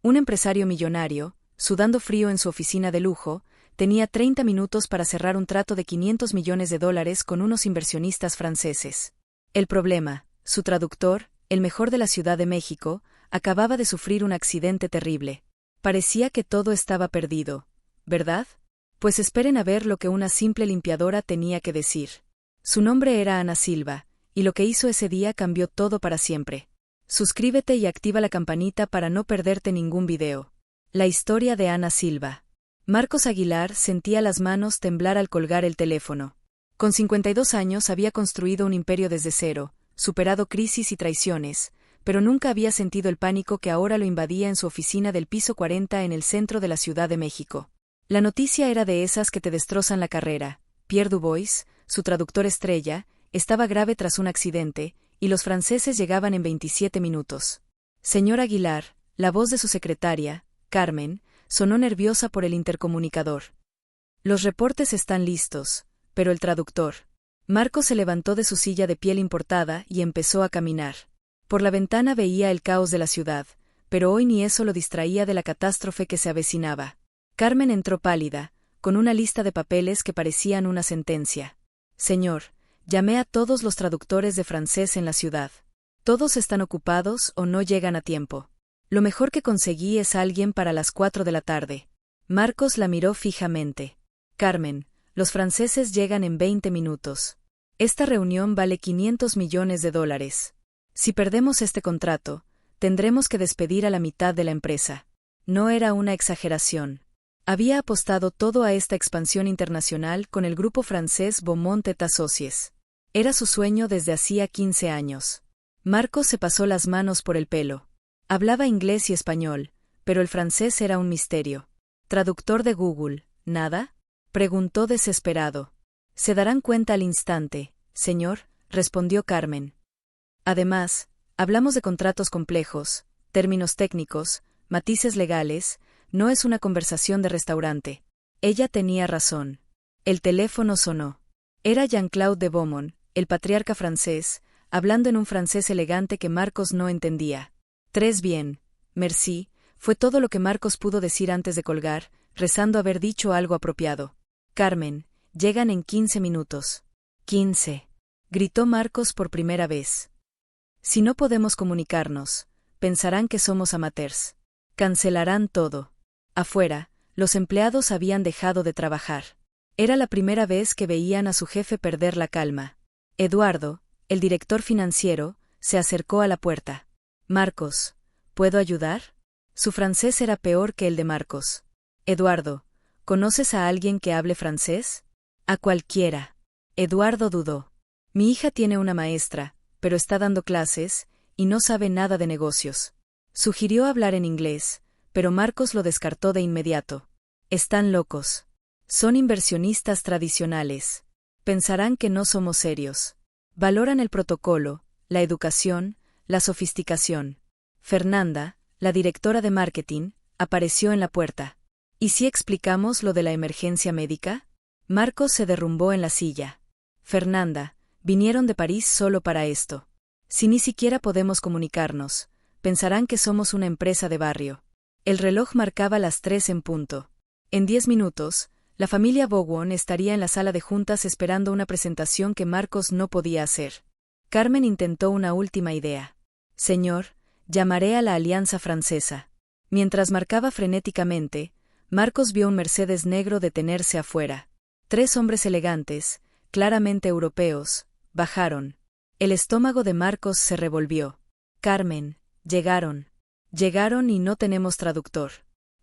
Un empresario millonario, sudando frío en su oficina de lujo, tenía 30 minutos para cerrar un trato de $500 millones con unos inversionistas franceses. El problema, su traductor, el mejor de la Ciudad de México, acababa de sufrir un accidente terrible. Parecía que todo estaba perdido, ¿verdad? Pues esperen a ver lo que una simple limpiadora tenía que decir. Su nombre era Ana Silva, y lo que hizo ese día cambió todo para siempre. Suscríbete y activa la campanita para no perderte ningún video. La historia de Ana Silva. Marcos Aguilar sentía las manos temblar al colgar el teléfono. Con 52 años había construido un imperio desde cero, superado crisis y traiciones, pero nunca había sentido el pánico que ahora lo invadía en su oficina del piso 40 en el centro de la Ciudad de México. La noticia era de esas que te destrozan la carrera. Pierre Dubois, su traductor estrella, estaba grave tras un accidente, y los franceses llegaban en 27 minutos. Señor Aguilar, la voz de su secretaria, Carmen, sonó nerviosa por el intercomunicador. Los reportes están listos, pero el traductor. Marcos se levantó de su silla de piel importada y empezó a caminar. Por la ventana veía el caos de la ciudad, pero hoy ni eso lo distraía de la catástrofe que se avecinaba. Carmen entró pálida, con una lista de papeles que parecían una sentencia. Señor, llamé a todos los traductores de francés en la ciudad. Todos están ocupados o no llegan a tiempo. Lo mejor que conseguí es alguien para las 4 de la tarde. Marcos la miró fijamente. Carmen, los franceses llegan en 20 minutos. Esta reunión vale $500 millones. Si perdemos este contrato, tendremos que despedir a la mitad de la empresa. No era una exageración. Había apostado todo a esta expansión internacional con el grupo francés Beaumont et Associés. Era su sueño desde hacía 15 años. Marcos se pasó las manos por el pelo. Hablaba inglés y español, pero el francés era un misterio. ¿Traductor de Google, nada? Preguntó desesperado. Se darán cuenta al instante, señor, respondió Carmen. Además, hablamos de contratos complejos, términos técnicos, matices legales. No es una conversación de restaurante. Ella tenía razón. El teléfono sonó. Era Jean-Claude de Beaumont, el patriarca francés, hablando en un francés elegante que Marcos no entendía. Très bien, merci, fue todo lo que Marcos pudo decir antes de colgar, rezando haber dicho algo apropiado. Carmen, llegan en 15 minutos. 15. Gritó Marcos por primera vez. Si no podemos comunicarnos, pensarán que somos amateurs. Cancelarán todo. Afuera, los empleados habían dejado de trabajar. Era la primera vez que veían a su jefe perder la calma. Eduardo, el director financiero, se acercó a la puerta. Marcos, ¿puedo ayudar? Su francés era peor que el de Marcos. Eduardo, ¿conoces a alguien que hable francés? A cualquiera. Eduardo dudó. Mi hija tiene una maestra, pero está dando clases, y no sabe nada de negocios. Sugirió hablar en inglés, pero Marcos lo descartó de inmediato. Están locos. Son inversionistas tradicionales. Pensarán que no somos serios. Valoran el protocolo, la educación, la sofisticación. Fernanda, la directora de marketing, apareció en la puerta. ¿Y si explicamos lo de la emergencia médica? Marcos se derrumbó en la silla. Fernanda, vinieron de París solo para esto. Si ni siquiera podemos comunicarnos, pensarán que somos una empresa de barrio. El reloj marcaba las 3 en punto. En 10 minutos, la familia Bowen estaría en la sala de juntas esperando una presentación que Marcos no podía hacer. Carmen intentó una última idea. Señor, llamaré a la Alianza Francesa. Mientras marcaba frenéticamente, Marcos vio un Mercedes negro detenerse afuera. 3 hombres elegantes, claramente europeos, bajaron. El estómago de Marcos se revolvió. Carmen, llegaron. Llegaron y no tenemos traductor.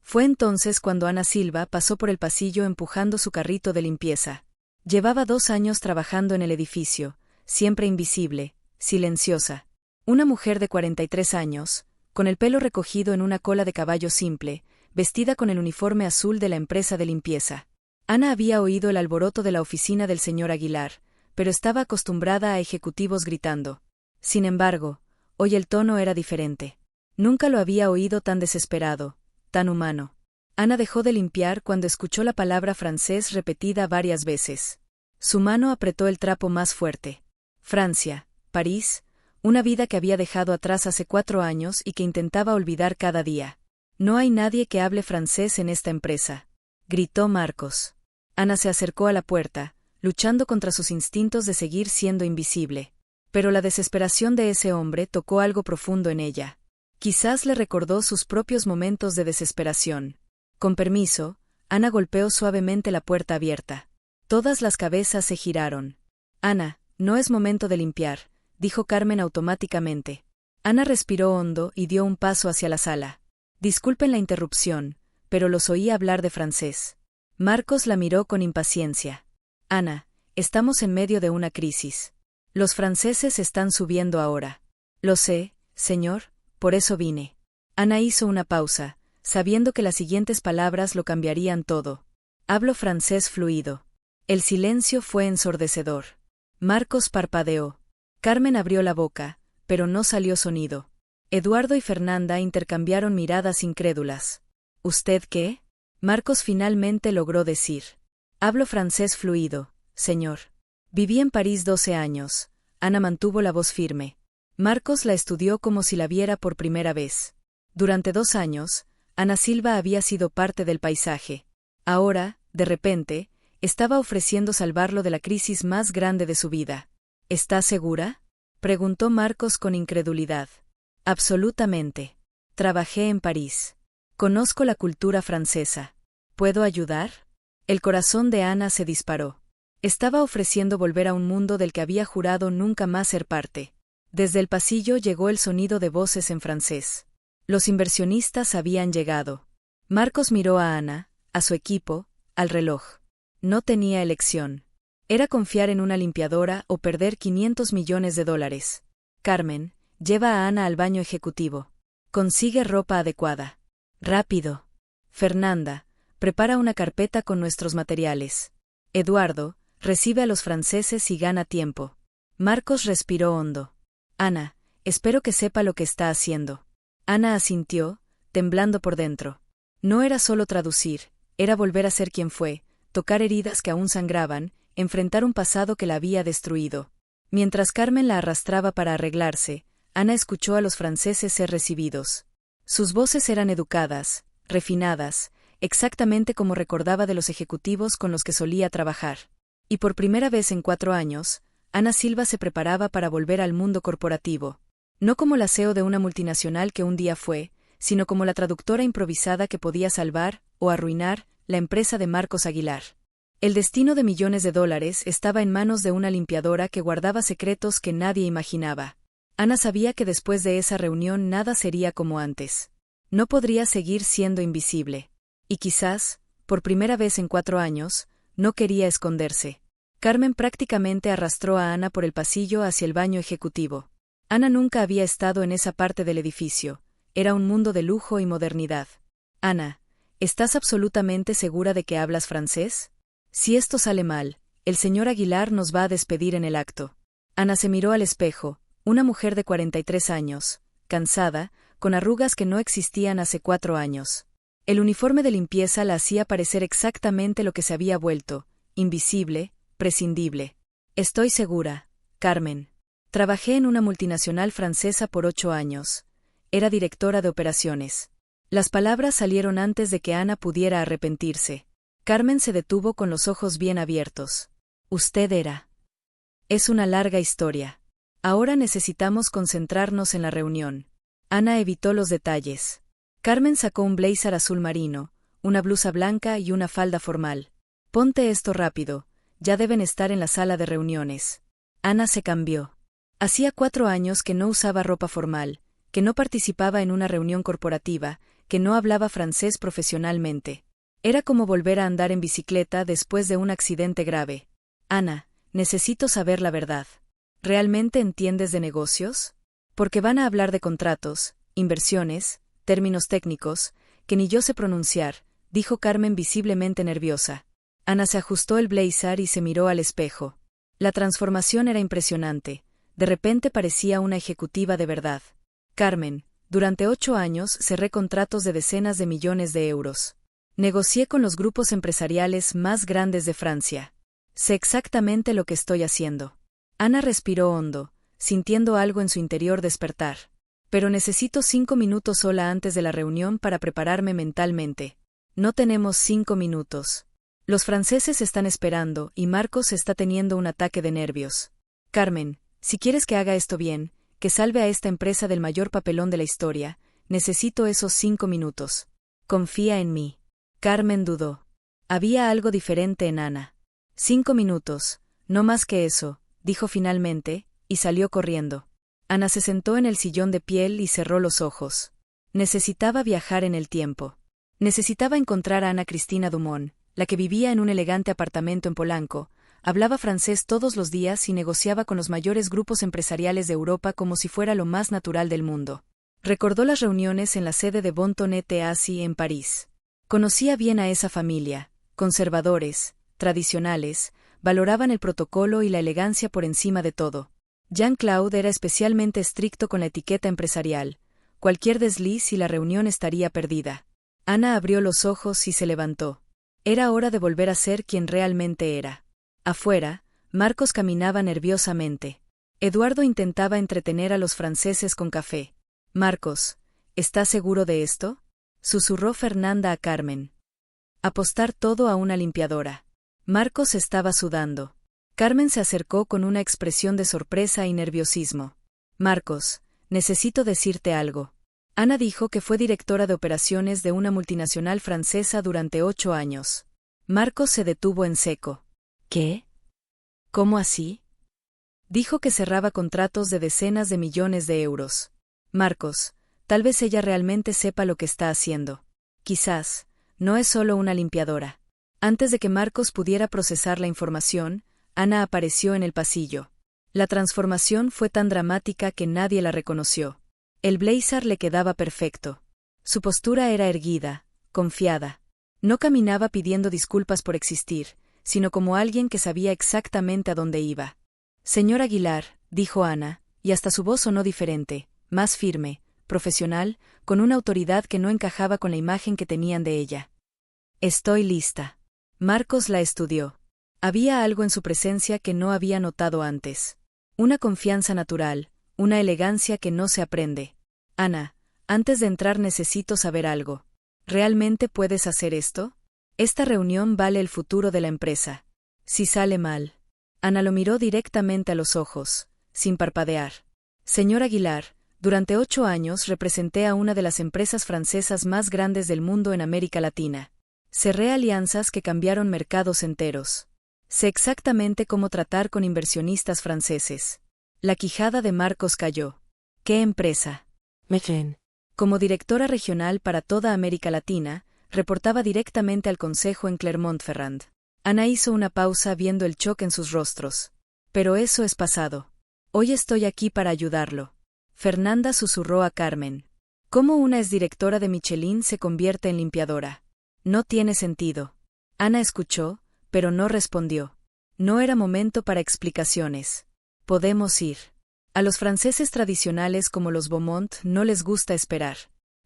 Fue entonces cuando Ana Silva pasó por el pasillo empujando su carrito de limpieza. Llevaba 2 años trabajando en el edificio, siempre invisible, silenciosa. Una mujer de 43 años, con el pelo recogido en una cola de caballo simple, vestida con el uniforme azul de la empresa de limpieza. Ana había oído el alboroto de la oficina del señor Aguilar, pero estaba acostumbrada a ejecutivos gritando. Sin embargo, hoy el tono era diferente. Nunca lo había oído tan desesperado, tan humano. Ana dejó de limpiar cuando escuchó la palabra francés repetida varias veces. Su mano apretó el trapo más fuerte. Francia, París, una vida que había dejado atrás hace 4 años y que intentaba olvidar cada día. No hay nadie que hable francés en esta empresa, gritó Marcos. Ana se acercó a la puerta, luchando contra sus instintos de seguir siendo invisible. Pero la desesperación de ese hombre tocó algo profundo en ella. Quizás le recordó sus propios momentos de desesperación. Con permiso, Ana golpeó suavemente la puerta abierta. Todas las cabezas se giraron. Ana, no es momento de limpiar, dijo Carmen automáticamente. Ana respiró hondo y dio un paso hacia la sala. Disculpen la interrupción, pero los oí hablar de francés. Marcos la miró con impaciencia. Ana, estamos en medio de una crisis. Los franceses están subiendo ahora. Lo sé, señor, por eso vine. Ana hizo una pausa, sabiendo que las siguientes palabras lo cambiarían todo. Hablo francés fluido. El silencio fue ensordecedor. Marcos parpadeó. Carmen abrió la boca, pero no salió sonido. Eduardo y Fernanda intercambiaron miradas incrédulas. ¿Usted qué? Marcos finalmente logró decir. Hablo francés fluido, señor. Viví en París 12 años. Ana mantuvo la voz firme. Marcos la estudió como si la viera por primera vez. Durante 2 años, Ana Silva había sido parte del paisaje. Ahora, de repente, estaba ofreciendo salvarlo de la crisis más grande de su vida. ¿Está segura? Preguntó Marcos con incredulidad. Absolutamente. Trabajé en París. Conozco la cultura francesa. ¿Puedo ayudar? El corazón de Ana se disparó. Estaba ofreciendo volver a un mundo del que había jurado nunca más ser parte. Desde el pasillo llegó el sonido de voces en francés. Los inversionistas habían llegado. Marcos miró a Ana, a su equipo, al reloj. No tenía elección. Era confiar en una limpiadora o perder $500 millones. Carmen, lleva a Ana al baño ejecutivo. Consigue ropa adecuada. Rápido. Fernanda, prepara una carpeta con nuestros materiales. Eduardo, recibe a los franceses y gana tiempo. Marcos respiró hondo. Ana, espero que sepa lo que está haciendo. Ana asintió, temblando por dentro. No era solo traducir, era volver a ser quien fue, tocar heridas que aún sangraban, enfrentar un pasado que la había destruido. Mientras Carmen la arrastraba para arreglarse, Ana escuchó a los franceses ser recibidos. Sus voces eran educadas, refinadas, exactamente como recordaba de los ejecutivos con los que solía trabajar. Y por primera vez en 4 años, Ana Silva se preparaba para volver al mundo corporativo. No como la CEO de una multinacional que un día fue, sino como la traductora improvisada que podía salvar, o arruinar, la empresa de Marcos Aguilar. El destino de millones de dólares estaba en manos de una limpiadora que guardaba secretos que nadie imaginaba. Ana sabía que después de esa reunión nada sería como antes. No podría seguir siendo invisible. Y quizás, por primera vez en 4 años, no quería esconderse. Carmen prácticamente arrastró a Ana por el pasillo hacia el baño ejecutivo. Ana nunca había estado en esa parte del edificio. Era un mundo de lujo y modernidad. Ana, ¿estás absolutamente segura de que hablas francés? Si esto sale mal, el señor Aguilar nos va a despedir en el acto. Ana se miró al espejo, una mujer de 43 años, cansada, con arrugas que no existían hace 4 años. El uniforme de limpieza la hacía parecer exactamente lo que se había vuelto, invisible, prescindible. Estoy segura, Carmen. Trabajé en una multinacional francesa por 8 años. Era directora de operaciones. Las palabras salieron antes de que Ana pudiera arrepentirse. Carmen se detuvo con los ojos bien abiertos. Usted era. Es una larga historia. Ahora necesitamos concentrarnos en la reunión. Ana evitó los detalles. Carmen sacó un blazer azul marino, una blusa blanca y una falda formal. Ponte esto rápido, ya deben estar en la sala de reuniones. Ana se cambió. Hacía 4 años que no usaba ropa formal, que no participaba en una reunión corporativa, que no hablaba francés profesionalmente. Era como volver a andar en bicicleta después de un accidente grave. Ana, necesito saber la verdad. ¿Realmente entiendes de negocios? Porque van a hablar de contratos, inversiones, términos técnicos, que ni yo sé pronunciar, dijo Carmen visiblemente nerviosa. Ana se ajustó el blazer y se miró al espejo. La transformación era impresionante. De repente parecía una ejecutiva de verdad. Carmen, durante 8 años cerré contratos de decenas de millones de euros. Negocié con los grupos empresariales más grandes de Francia. Sé exactamente lo que estoy haciendo. Ana respiró hondo, sintiendo algo en su interior despertar. Pero necesito 5 minutos sola antes de la reunión para prepararme mentalmente. No tenemos 5 minutos. Los franceses están esperando y Marcos está teniendo un ataque de nervios. Carmen, si quieres que haga esto bien, que salve a esta empresa del mayor papelón de la historia, necesito esos 5 minutos. Confía en mí. Carmen dudó. Había algo diferente en Ana. 5 minutos, no más que eso, dijo finalmente, y salió corriendo. Ana se sentó en el sillón de piel y cerró los ojos. Necesitaba viajar en el tiempo. Necesitaba encontrar a Ana Cristina Dumont, la que vivía en un elegante apartamento en Polanco, hablaba francés todos los días y negociaba con los mayores grupos empresariales de Europa como si fuera lo más natural del mundo. Recordó las reuniones en la sede de Bon Ton et Assis en París. Conocía bien a esa familia, conservadores, tradicionales, valoraban el protocolo y la elegancia por encima de todo. Jean-Claude era especialmente estricto con la etiqueta empresarial. Cualquier desliz y la reunión estaría perdida. Ana abrió los ojos y se levantó. Era hora de volver a ser quien realmente era. Afuera, Marcos caminaba nerviosamente. Eduardo intentaba entretener a los franceses con café. Marcos, ¿estás seguro de esto?, susurró Fernanda a Carmen. Apostar todo a una limpiadora. Marcos estaba sudando. Carmen se acercó con una expresión de sorpresa y nerviosismo. Marcos, necesito decirte algo. Ana dijo que fue directora de operaciones de una multinacional francesa durante 8 años. Marcos se detuvo en seco. ¿Qué? ¿Cómo así? Dijo que cerraba contratos de decenas de millones de euros. Marcos, tal vez ella realmente sepa lo que está haciendo. Quizás, no es solo una limpiadora. Antes de que Marcos pudiera procesar la información, Ana apareció en el pasillo. La transformación fue tan dramática que nadie la reconoció. El blazer le quedaba perfecto. Su postura era erguida, confiada. No caminaba pidiendo disculpas por existir, sino como alguien que sabía exactamente a dónde iba. Señor Aguilar, dijo Ana, y hasta su voz sonó diferente, más firme, profesional, con una autoridad que no encajaba con la imagen que tenían de ella. Estoy lista. Marcos la estudió. Había algo en su presencia que no había notado antes. Una confianza natural, una elegancia que no se aprende. Ana, antes de entrar necesito saber algo. ¿Realmente puedes hacer esto? Esta reunión vale el futuro de la empresa. Si sale mal. Ana lo miró directamente a los ojos, sin parpadear. Señor Aguilar, durante 8 años representé a una de las empresas francesas más grandes del mundo en América Latina. Cerré alianzas que cambiaron mercados enteros. Sé exactamente cómo tratar con inversionistas franceses. La quijada de Marcos cayó. ¿Qué empresa? Mechlin. Como directora regional para toda América Latina, reportaba directamente al Consejo en Clermont-Ferrand. Ana hizo una pausa viendo el shock en sus rostros. Pero eso es pasado. Hoy estoy aquí para ayudarlo. Fernanda susurró a Carmen. ¿Cómo una exdirectora de Michelin se convierte en limpiadora? No tiene sentido. Ana escuchó, pero no respondió. No era momento para explicaciones. Podemos ir. A los franceses tradicionales como los Beaumont no les gusta esperar.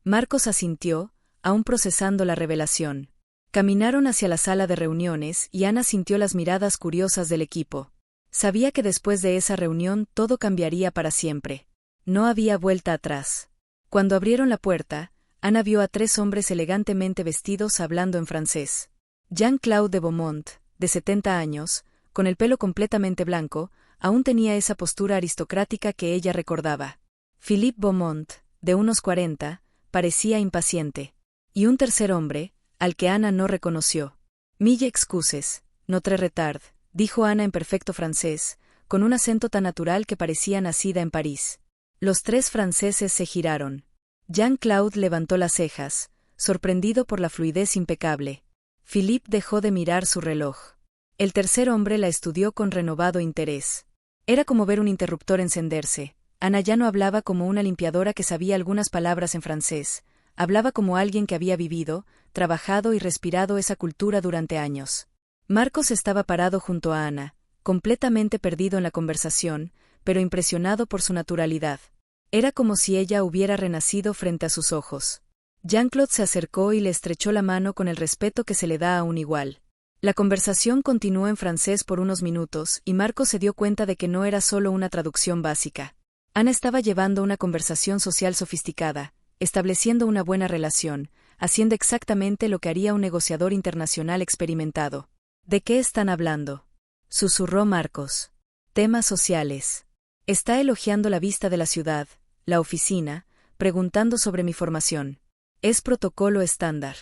Marcos asintió, aún procesando la revelación. Caminaron hacia la sala de reuniones y Ana sintió las miradas curiosas del equipo. Sabía que después de esa reunión todo cambiaría para siempre. No había vuelta atrás. Cuando abrieron la puerta, Ana vio a 3 hombres elegantemente vestidos hablando en francés. Jean-Claude de Beaumont, de 70 años, con el pelo completamente blanco, aún tenía esa postura aristocrática que ella recordaba. Philippe Beaumont, de unos 40, parecía impaciente. Y un tercer hombre, al que Ana no reconoció. Mille excuses, notre retard, dijo Ana en perfecto francés, con un acento tan natural que parecía nacida en París. Los 3 franceses se giraron. Jean-Claude levantó las cejas, sorprendido por la fluidez impecable. Philippe dejó de mirar su reloj. El tercer hombre la estudió con renovado interés. Era como ver un interruptor encenderse. Ana ya no hablaba como una limpiadora que sabía algunas palabras en francés. Hablaba como alguien que había vivido, trabajado y respirado esa cultura durante años. Marcos estaba parado junto a Ana, completamente perdido en la conversación, pero impresionado por su naturalidad. Era como si ella hubiera renacido frente a sus ojos. Jean-Claude se acercó y le estrechó la mano con el respeto que se le da a un igual. La conversación continuó en francés por unos minutos y Marcos se dio cuenta de que no era solo una traducción básica. Ana estaba llevando una conversación social sofisticada, estableciendo una buena relación, haciendo exactamente lo que haría un negociador internacional experimentado. ¿De qué están hablando?, susurró Marcos. Temas sociales. Está elogiando la vista de la ciudad, la oficina, preguntando sobre mi formación. Es protocolo estándar.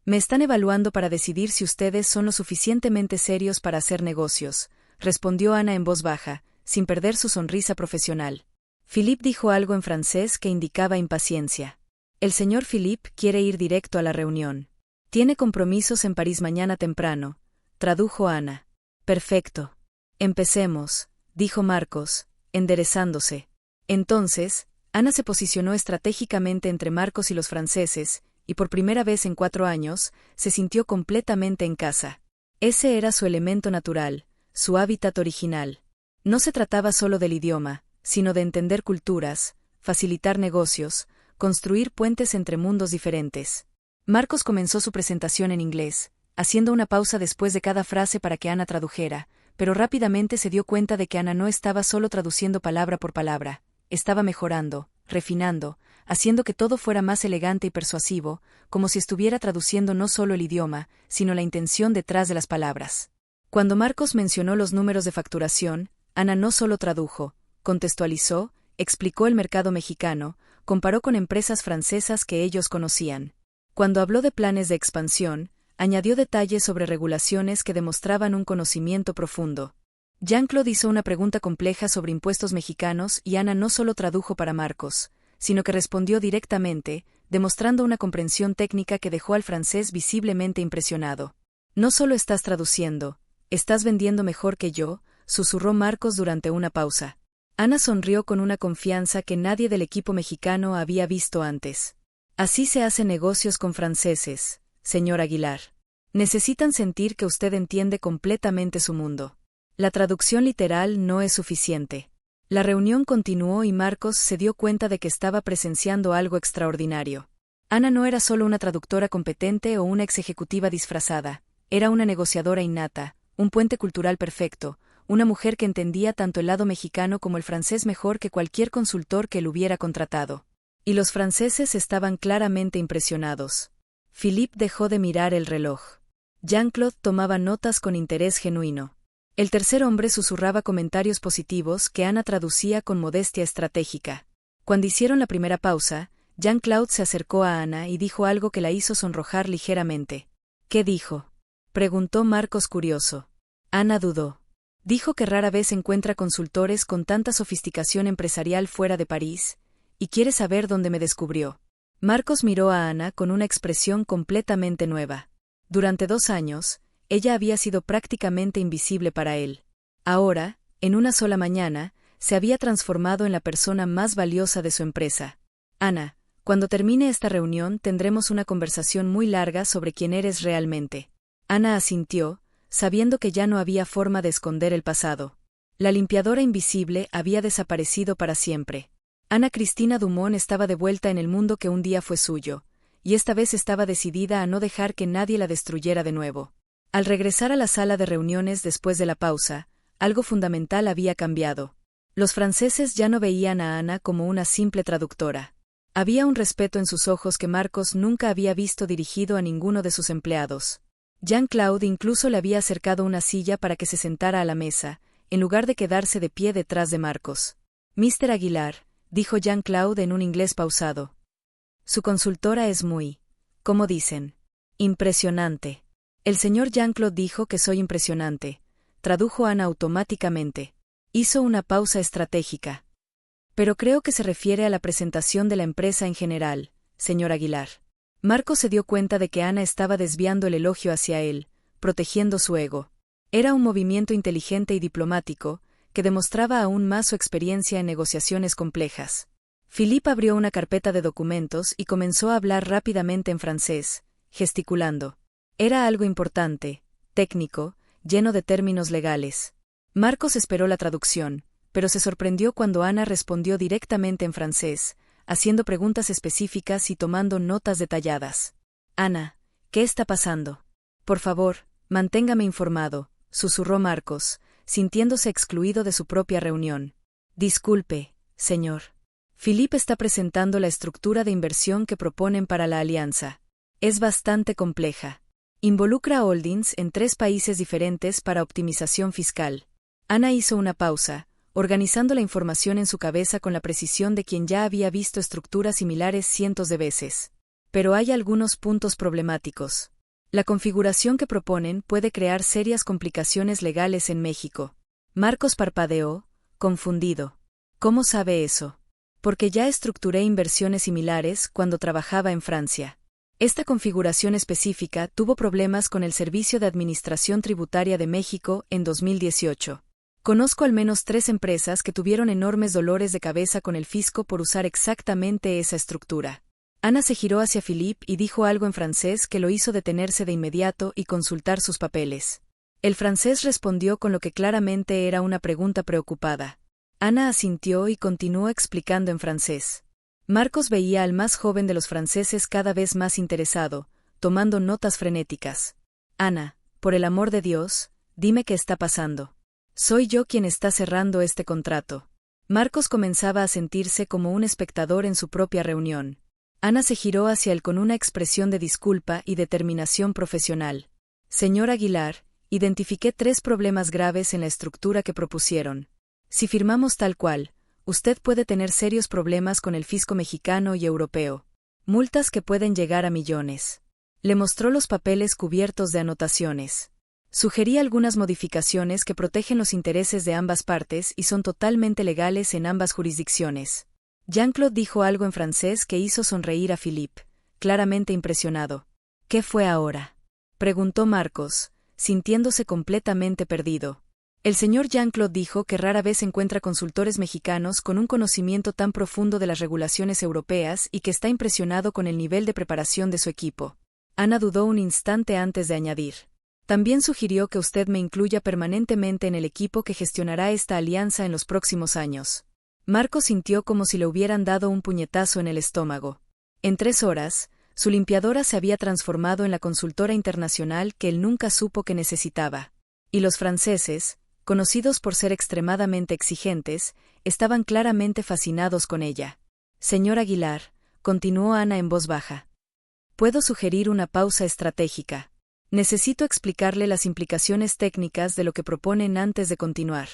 Me están evaluando para decidir si ustedes son lo suficientemente serios para hacer negocios, respondió Ana en voz baja, sin perder su sonrisa profesional. Philippe dijo algo en francés que indicaba impaciencia. El señor Philippe quiere ir directo a la reunión. Tiene compromisos en París mañana temprano, tradujo Ana. Perfecto. Empecemos, dijo Marcos, enderezándose. Entonces, Ana se posicionó estratégicamente entre Marcos y los franceses, y por primera vez en 4 años, se sintió completamente en casa. Ese era su elemento natural, su hábitat original. No se trataba solo del idioma, sino de entender culturas, facilitar negocios, construir puentes entre mundos diferentes. Marcos comenzó su presentación en inglés, haciendo una pausa después de cada frase para que Ana tradujera, pero rápidamente se dio cuenta de que Ana no estaba solo traduciendo palabra por palabra, estaba mejorando, refinando, haciendo que todo fuera más elegante y persuasivo, como si estuviera traduciendo no solo el idioma, sino la intención detrás de las palabras. Cuando Marcos mencionó los números de facturación, Ana no solo tradujo, contextualizó, explicó el mercado mexicano, comparó con empresas francesas que ellos conocían. Cuando habló de planes de expansión, añadió detalles sobre regulaciones que demostraban un conocimiento profundo. Jean-Claude hizo una pregunta compleja sobre impuestos mexicanos y Ana no solo tradujo para Marcos, sino que respondió directamente, demostrando una comprensión técnica que dejó al francés visiblemente impresionado. No solo estás traduciendo, estás vendiendo mejor que yo, susurró Marcos durante una pausa. Ana sonrió con una confianza que nadie del equipo mexicano había visto antes. Así se hacen negocios con franceses, señor Aguilar. Necesitan sentir que usted entiende completamente su mundo. La traducción literal no es suficiente. La reunión continuó y Marcos se dio cuenta de que estaba presenciando algo extraordinario. Ana no era solo una traductora competente o una ex ejecutiva disfrazada, era una negociadora innata, un puente cultural perfecto, una mujer que entendía tanto el lado mexicano como el francés mejor que cualquier consultor que él hubiera contratado. Y los franceses estaban claramente impresionados. Philippe dejó de mirar el reloj. Jean-Claude tomaba notas con interés genuino. El tercer hombre susurraba comentarios positivos que Ana traducía con modestia estratégica. Cuando hicieron la primera pausa, Jean-Claude se acercó a Ana y dijo algo que la hizo sonrojar ligeramente. ¿Qué dijo?, preguntó Marcos curioso. Ana dudó. Dijo que rara vez encuentra consultores con tanta sofisticación empresarial fuera de París, y quiere saber dónde me descubrió. Marcos miró a Ana con una expresión completamente nueva. Durante 2 años, ella había sido prácticamente invisible para él. Ahora, en una sola mañana, se había transformado en la persona más valiosa de su empresa. Ana, cuando termine esta reunión tendremos una conversación muy larga sobre quién eres realmente. Ana asintió, sabiendo que ya no había forma de esconder el pasado. La limpiadora invisible había desaparecido para siempre. Ana Cristina Dumont estaba de vuelta en el mundo que un día fue suyo, y esta vez estaba decidida a no dejar que nadie la destruyera de nuevo. Al regresar a la sala de reuniones después de la pausa, algo fundamental había cambiado. Los franceses ya no veían a Ana como una simple traductora. Había un respeto en sus ojos que Marcos nunca había visto dirigido a ninguno de sus empleados. Jean-Claude incluso le había acercado una silla para que se sentara a la mesa, en lugar de quedarse de pie detrás de Marcos. Mr. Aguilar, dijo Jean-Claude en un inglés pausado. Su consultora es muy, ¿cómo dicen? Impresionante. El señor Jean-Claude dijo que soy impresionante, tradujo Ana automáticamente. Hizo una pausa estratégica. Pero creo que se refiere a la presentación de la empresa en general, señor Aguilar. Marcos se dio cuenta de que Ana estaba desviando el elogio hacia él, protegiendo su ego. Era un movimiento inteligente y diplomático, que demostraba aún más su experiencia en negociaciones complejas. Philippe abrió una carpeta de documentos y comenzó a hablar rápidamente en francés, gesticulando. Era algo importante, técnico, lleno de términos legales. Marcos esperó la traducción, pero se sorprendió cuando Ana respondió directamente en francés, haciendo preguntas específicas y tomando notas detalladas. Ana, ¿qué está pasando? Por favor, manténgame informado, susurró Marcos, sintiéndose excluido de su propia reunión. Disculpe, señor. Philippe está presentando la estructura de inversión que proponen para la alianza. Es bastante compleja. Involucra a holdings en 3 países diferentes para optimización fiscal. Ana hizo una pausa, organizando la información en su cabeza con la precisión de quien ya había visto estructuras similares cientos de veces. Pero hay algunos puntos problemáticos. La configuración que proponen puede crear serias complicaciones legales en México. Marcos parpadeó, confundido. ¿Cómo sabe eso? Porque ya estructuré inversiones similares cuando trabajaba en Francia. Esta configuración específica tuvo problemas con el Servicio de Administración Tributaria de México en 2018. Conozco al menos 3 empresas que tuvieron enormes dolores de cabeza con el fisco por usar exactamente esa estructura. Ana se giró hacia Philippe y dijo algo en francés que lo hizo detenerse de inmediato y consultar sus papeles. El francés respondió con lo que claramente era una pregunta preocupada. Ana asintió y continuó explicando en francés. Marcos veía al más joven de los franceses cada vez más interesado, tomando notas frenéticas. Ana, por el amor de Dios, dime qué está pasando. Soy yo quien está cerrando este contrato. Marcos comenzaba a sentirse como un espectador en su propia reunión. Ana se giró hacia él con una expresión de disculpa y determinación profesional. Señor Aguilar, identifiqué 3 problemas graves en la estructura que propusieron. Si firmamos tal cual, usted puede tener serios problemas con el fisco mexicano y europeo. Multas que pueden llegar a millones. Le mostró los papeles cubiertos de anotaciones. Sugerí algunas modificaciones que protegen los intereses de ambas partes y son totalmente legales en ambas jurisdicciones. Jean-Claude dijo algo en francés que hizo sonreír a Philippe, claramente impresionado. ¿Qué fue ahora?, preguntó Marcos, sintiéndose completamente perdido. El señor Jean-Claude dijo que rara vez encuentra consultores mexicanos con un conocimiento tan profundo de las regulaciones europeas y que está impresionado con el nivel de preparación de su equipo. Ana dudó un instante antes de añadir. También sugirió que usted me incluya permanentemente en el equipo que gestionará esta alianza en los próximos años. Marcos sintió como si le hubieran dado un puñetazo en el estómago. En 3 horas, su limpiadora se había transformado en la consultora internacional que él nunca supo que necesitaba. Y los franceses, conocidos por ser extremadamente exigentes, estaban claramente fascinados con ella. Señor Aguilar, continuó Ana en voz baja. Puedo sugerir una pausa estratégica. Necesito explicarle las implicaciones técnicas de lo que proponen antes de continuar.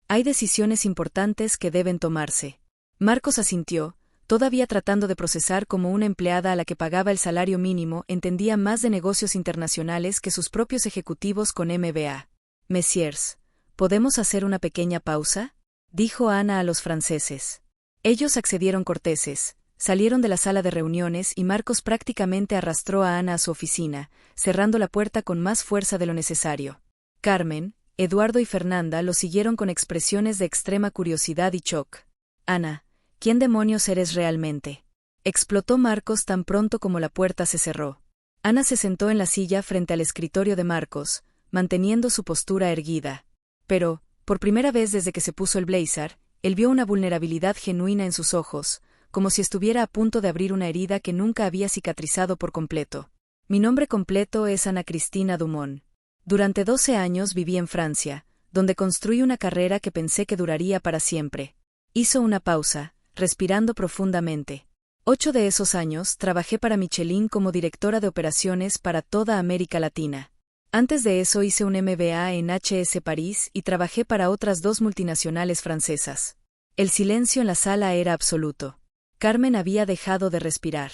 Hay decisiones importantes que deben tomarse. Marcos asintió, todavía tratando de procesar cómo una empleada a la que pagaba el salario mínimo entendía más de negocios internacionales que sus propios ejecutivos con MBA. Messieurs, ¿podemos hacer una pequeña pausa?, dijo Ana a los franceses. Ellos accedieron corteses, salieron de la sala de reuniones y Marcos prácticamente arrastró a Ana a su oficina, cerrando la puerta con más fuerza de lo necesario. Carmen, Eduardo y Fernanda lo siguieron con expresiones de extrema curiosidad y shock. Ana, ¿quién demonios eres realmente?, explotó Marcos tan pronto como la puerta se cerró. Ana se sentó en la silla frente al escritorio de Marcos, manteniendo su postura erguida. Pero, por primera vez desde que se puso el blazer, él vio una vulnerabilidad genuina en sus ojos, como si estuviera a punto de abrir una herida que nunca había cicatrizado por completo. Mi nombre completo es Ana Cristina Dumont. Durante 12 años viví en Francia, donde construí una carrera que pensé que duraría para siempre. Hizo una pausa, respirando profundamente. 8 de esos años trabajé para Michelin como directora de operaciones para toda América Latina. Antes de eso hice un MBA en HS París y trabajé para otras 2 multinacionales francesas. El silencio en la sala era absoluto. Carmen había dejado de respirar.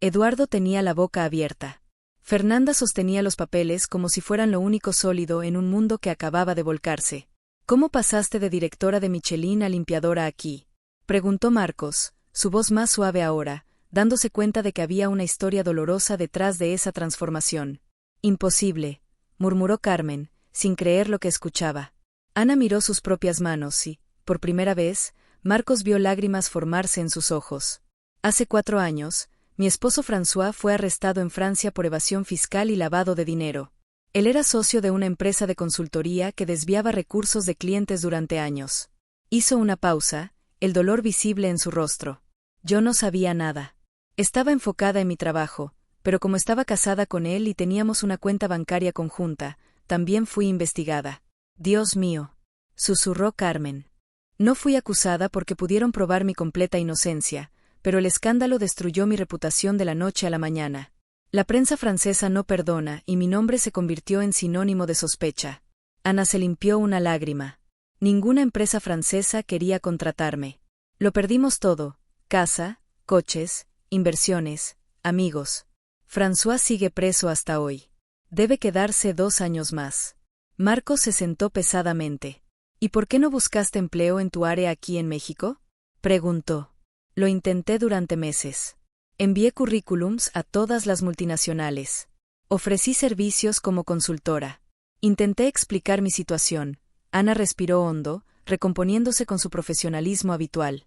Eduardo tenía la boca abierta. Fernanda sostenía los papeles como si fueran lo único sólido en un mundo que acababa de volcarse. ¿Cómo pasaste de directora de Michelin a limpiadora aquí?, preguntó Marcos, su voz más suave ahora, dándose cuenta de que había una historia dolorosa detrás de esa transformación. Imposible, murmuró Carmen, sin creer lo que escuchaba. Ana miró sus propias manos y, por primera vez, Marcos vio lágrimas formarse en sus ojos. Hace 4 años, mi esposo François fue arrestado en Francia por evasión fiscal y lavado de dinero. Él era socio de una empresa de consultoría que desviaba recursos de clientes durante años. Hizo una pausa, el dolor visible en su rostro. Yo no sabía nada. Estaba enfocada en mi trabajo, pero como estaba casada con él y teníamos una cuenta bancaria conjunta, también fui investigada. Dios mío, susurró Carmen. No fui acusada porque pudieron probar mi completa inocencia, pero el escándalo destruyó mi reputación de la noche a la mañana. La prensa francesa no perdona y mi nombre se convirtió en sinónimo de sospecha. Ana se limpió una lágrima. Ninguna empresa francesa quería contratarme. Lo perdimos todo: casa, coches, inversiones, amigos. François sigue preso hasta hoy. Debe quedarse 2 años más. Marcos se sentó pesadamente. ¿Y por qué no buscaste empleo en tu área aquí en México?, preguntó. Lo intenté durante meses. Envié currículums a todas las multinacionales. Ofrecí servicios como consultora. Intenté explicar mi situación. Ana respiró hondo, recomponiéndose con su profesionalismo habitual.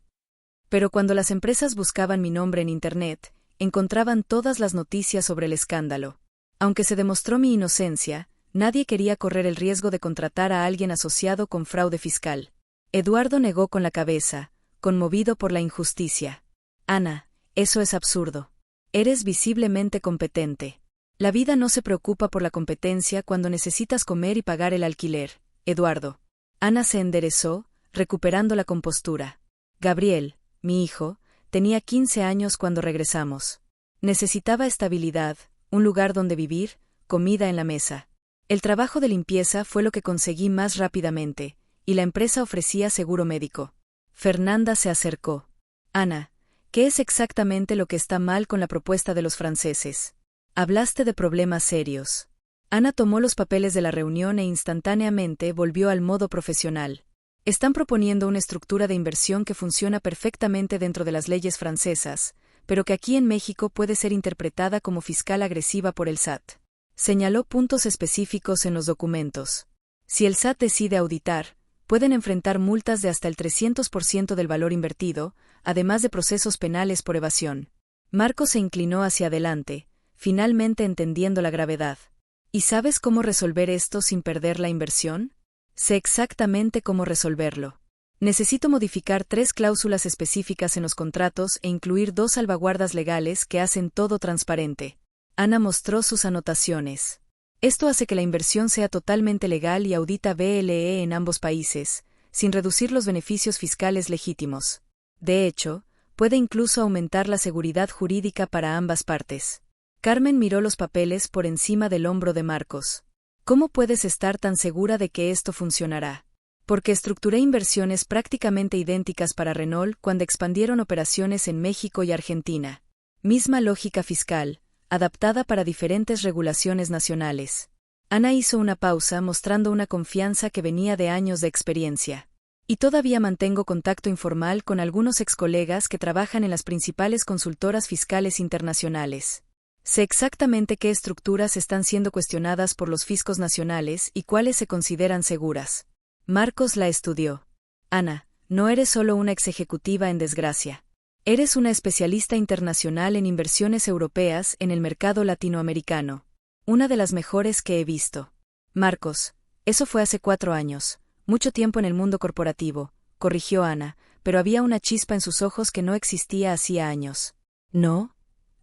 Pero cuando las empresas buscaban mi nombre en Internet, encontraban todas las noticias sobre el escándalo. Aunque se demostró mi inocencia, nadie quería correr el riesgo de contratar a alguien asociado con fraude fiscal. Eduardo negó con la cabeza, conmovido por la injusticia. Ana, eso es absurdo. Eres visiblemente competente. La vida no se preocupa por la competencia cuando necesitas comer y pagar el alquiler, Eduardo. Ana se enderezó, recuperando la compostura. Gabriel, mi hijo, tenía 15 años cuando regresamos. Necesitaba estabilidad, un lugar donde vivir, comida en la mesa. El trabajo de limpieza fue lo que conseguí más rápidamente, y la empresa ofrecía seguro médico. Fernanda se acercó. Ana, ¿qué es exactamente lo que está mal con la propuesta de los franceses? Hablaste de problemas serios. Ana tomó los papeles de la reunión e instantáneamente volvió al modo profesional. Están proponiendo una estructura de inversión que funciona perfectamente dentro de las leyes francesas, pero que aquí en México puede ser interpretada como fiscal agresiva por el SAT. Señaló puntos específicos en los documentos. Si el SAT decide auditar, pueden enfrentar multas de hasta el 300% del valor invertido, además de procesos penales por evasión. Marcos se inclinó hacia adelante, finalmente entendiendo la gravedad. ¿Y sabes cómo resolver esto sin perder la inversión? Sé exactamente cómo resolverlo. Necesito modificar 3 cláusulas específicas en los contratos e incluir 2 salvaguardas legales que hacen todo transparente. Ana mostró sus anotaciones. Esto hace que la inversión sea totalmente legal y audita BLE en ambos países, sin reducir los beneficios fiscales legítimos. De hecho, puede incluso aumentar la seguridad jurídica para ambas partes. Carmen miró los papeles por encima del hombro de Marcos. ¿Cómo puedes estar tan segura de que esto funcionará? Porque estructuré inversiones prácticamente idénticas para Renault cuando expandieron operaciones en México y Argentina. Misma lógica fiscal, adaptada para diferentes regulaciones nacionales. Ana hizo una pausa mostrando una confianza que venía de años de experiencia. Y todavía mantengo contacto informal con algunos excolegas que trabajan en las principales consultoras fiscales internacionales. Sé exactamente qué estructuras están siendo cuestionadas por los fiscos nacionales y cuáles se consideran seguras. Marcos la estudió. Ana, no eres solo una executiva en desgracia. Eres una especialista internacional en inversiones europeas en el mercado latinoamericano. Una de las mejores que he visto. Marcos, eso fue hace 4 años. Mucho tiempo en el mundo corporativo, corrigió Ana, pero había una chispa en sus ojos que no existía hacía años. No,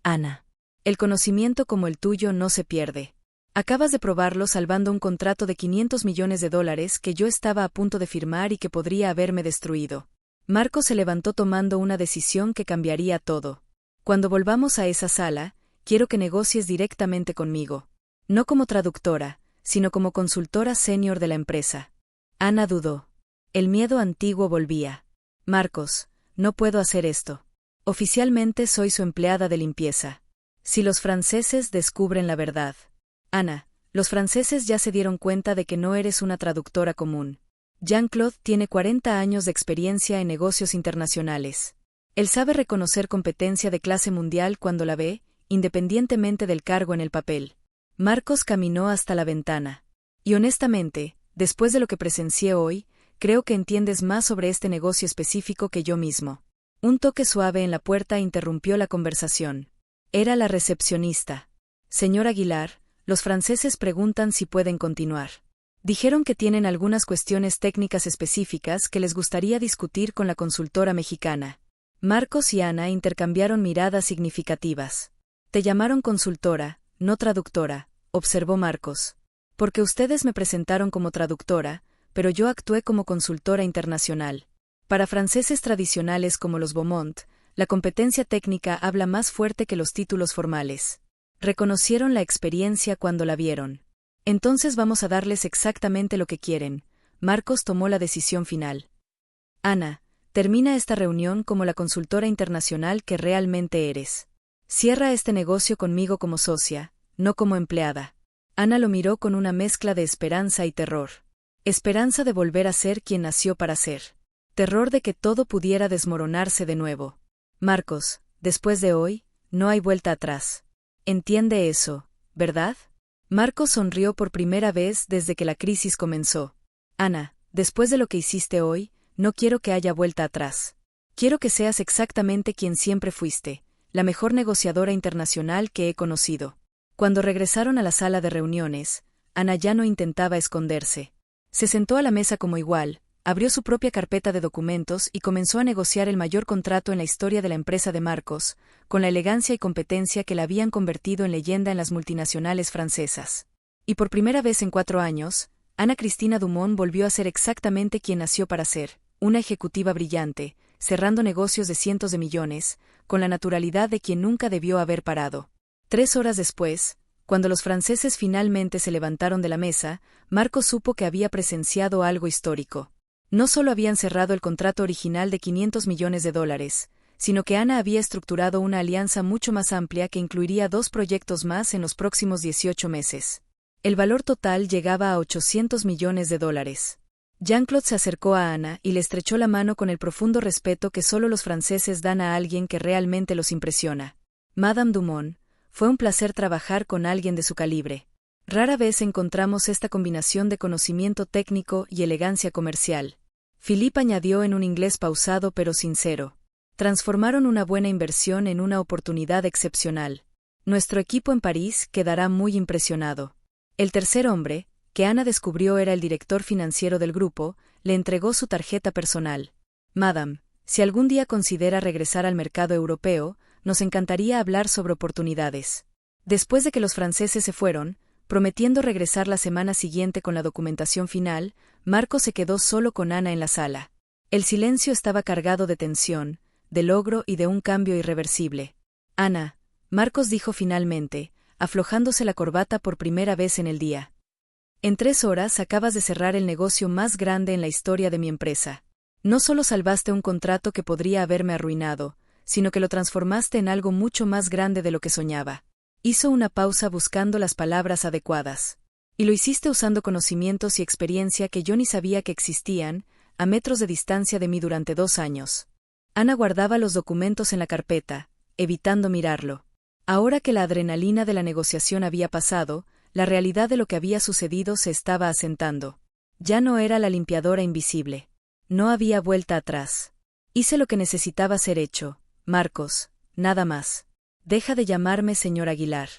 Ana. El conocimiento como el tuyo no se pierde. Acabas de probarlo salvando un contrato de $500 millones que yo estaba a punto de firmar y que podría haberme destruido. Marcos se levantó tomando una decisión que cambiaría todo. Cuando volvamos a esa sala, quiero que negocies directamente conmigo. No como traductora, sino como consultora senior de la empresa. Ana dudó. El miedo antiguo volvía. Marcos, no puedo hacer esto. Oficialmente soy su empleada de limpieza. Si los franceses descubren la verdad. Ana, los franceses ya se dieron cuenta de que no eres una traductora común. Jean-Claude tiene 40 años de experiencia en negocios internacionales. Él sabe reconocer competencia de clase mundial cuando la ve, independientemente del cargo en el papel. Marcos caminó hasta la ventana. Y honestamente, después de lo que presencié hoy, creo que entiendes más sobre este negocio específico que yo mismo. Un toque suave en la puerta interrumpió la conversación. Era la recepcionista. Señor Aguilar, los franceses preguntan si pueden continuar. Dijeron que tienen algunas cuestiones técnicas específicas que les gustaría discutir con la consultora mexicana. Marcos y Ana intercambiaron miradas significativas. Te llamaron consultora, no traductora, observó Marcos. Porque ustedes me presentaron como traductora, pero yo actué como consultora internacional. Para franceses tradicionales como los Beaumont, la competencia técnica habla más fuerte que los títulos formales. Reconocieron la experiencia cuando la vieron. Entonces vamos a darles exactamente lo que quieren. Marcos tomó la decisión final. Ana, termina esta reunión como la consultora internacional que realmente eres. Cierra este negocio conmigo como socia, no como empleada. Ana lo miró con una mezcla de esperanza y terror. Esperanza de volver a ser quien nació para ser. Terror de que todo pudiera desmoronarse de nuevo. Marcos, después de hoy, no hay vuelta atrás. Entiende eso, ¿verdad? Marcos sonrió por primera vez desde que la crisis comenzó. Ana, después de lo que hiciste hoy, no quiero que haya vuelta atrás. Quiero que seas exactamente quien siempre fuiste, la mejor negociadora internacional que he conocido. Cuando regresaron a la sala de reuniones, Ana ya no intentaba esconderse. Se sentó a la mesa como igual, abrió su propia carpeta de documentos y comenzó a negociar el mayor contrato en la historia de la empresa de Marcos, con la elegancia y competencia que la habían convertido en leyenda en las multinacionales francesas. Y por primera vez en 4 años, Ana Cristina Dumont volvió a ser exactamente quien nació para ser, una ejecutiva brillante, cerrando negocios de cientos de millones, con la naturalidad de quien nunca debió haber parado. 3 horas después, cuando los franceses finalmente se levantaron de la mesa, Marcos supo que había presenciado algo histórico. No solo habían cerrado el contrato original de $500 millones, sino que Ana había estructurado una alianza mucho más amplia que incluiría 2 proyectos más en los próximos 18 meses. El valor total llegaba a $800 millones. Jean-Claude se acercó a Ana y le estrechó la mano con el profundo respeto que solo los franceses dan a alguien que realmente los impresiona. Madame Dumont, fue un placer trabajar con alguien de su calibre. Rara vez encontramos esta combinación de conocimiento técnico y elegancia comercial. Philippe añadió en un inglés pausado pero sincero. Transformaron una buena inversión en una oportunidad excepcional. Nuestro equipo en París quedará muy impresionado. El tercer hombre, que Ana descubrió era el director financiero del grupo, le entregó su tarjeta personal. Madame, si algún día considera regresar al mercado europeo, nos encantaría hablar sobre oportunidades. Después de que los franceses se fueron, prometiendo regresar la semana siguiente con la documentación final, Marcos se quedó solo con Ana en la sala. El silencio estaba cargado de tensión, de logro y de un cambio irreversible. Ana, Marcos dijo finalmente, aflojándose la corbata por primera vez en el día. En 3 horas acabas de cerrar el negocio más grande en la historia de mi empresa. No solo salvaste un contrato que podría haberme arruinado, sino que lo transformaste en algo mucho más grande de lo que soñaba. Hizo una pausa buscando las palabras adecuadas. Y lo hiciste usando conocimientos y experiencia que yo ni sabía que existían, a metros de distancia de mí durante 2 años. Ana guardaba los documentos en la carpeta, evitando mirarlo. Ahora que la adrenalina de la negociación había pasado, la realidad de lo que había sucedido se estaba asentando. Ya no era la limpiadora invisible. No había vuelta atrás. Hice lo que necesitaba ser hecho, Marcos, nada más. Deja de llamarme señor Aguilar.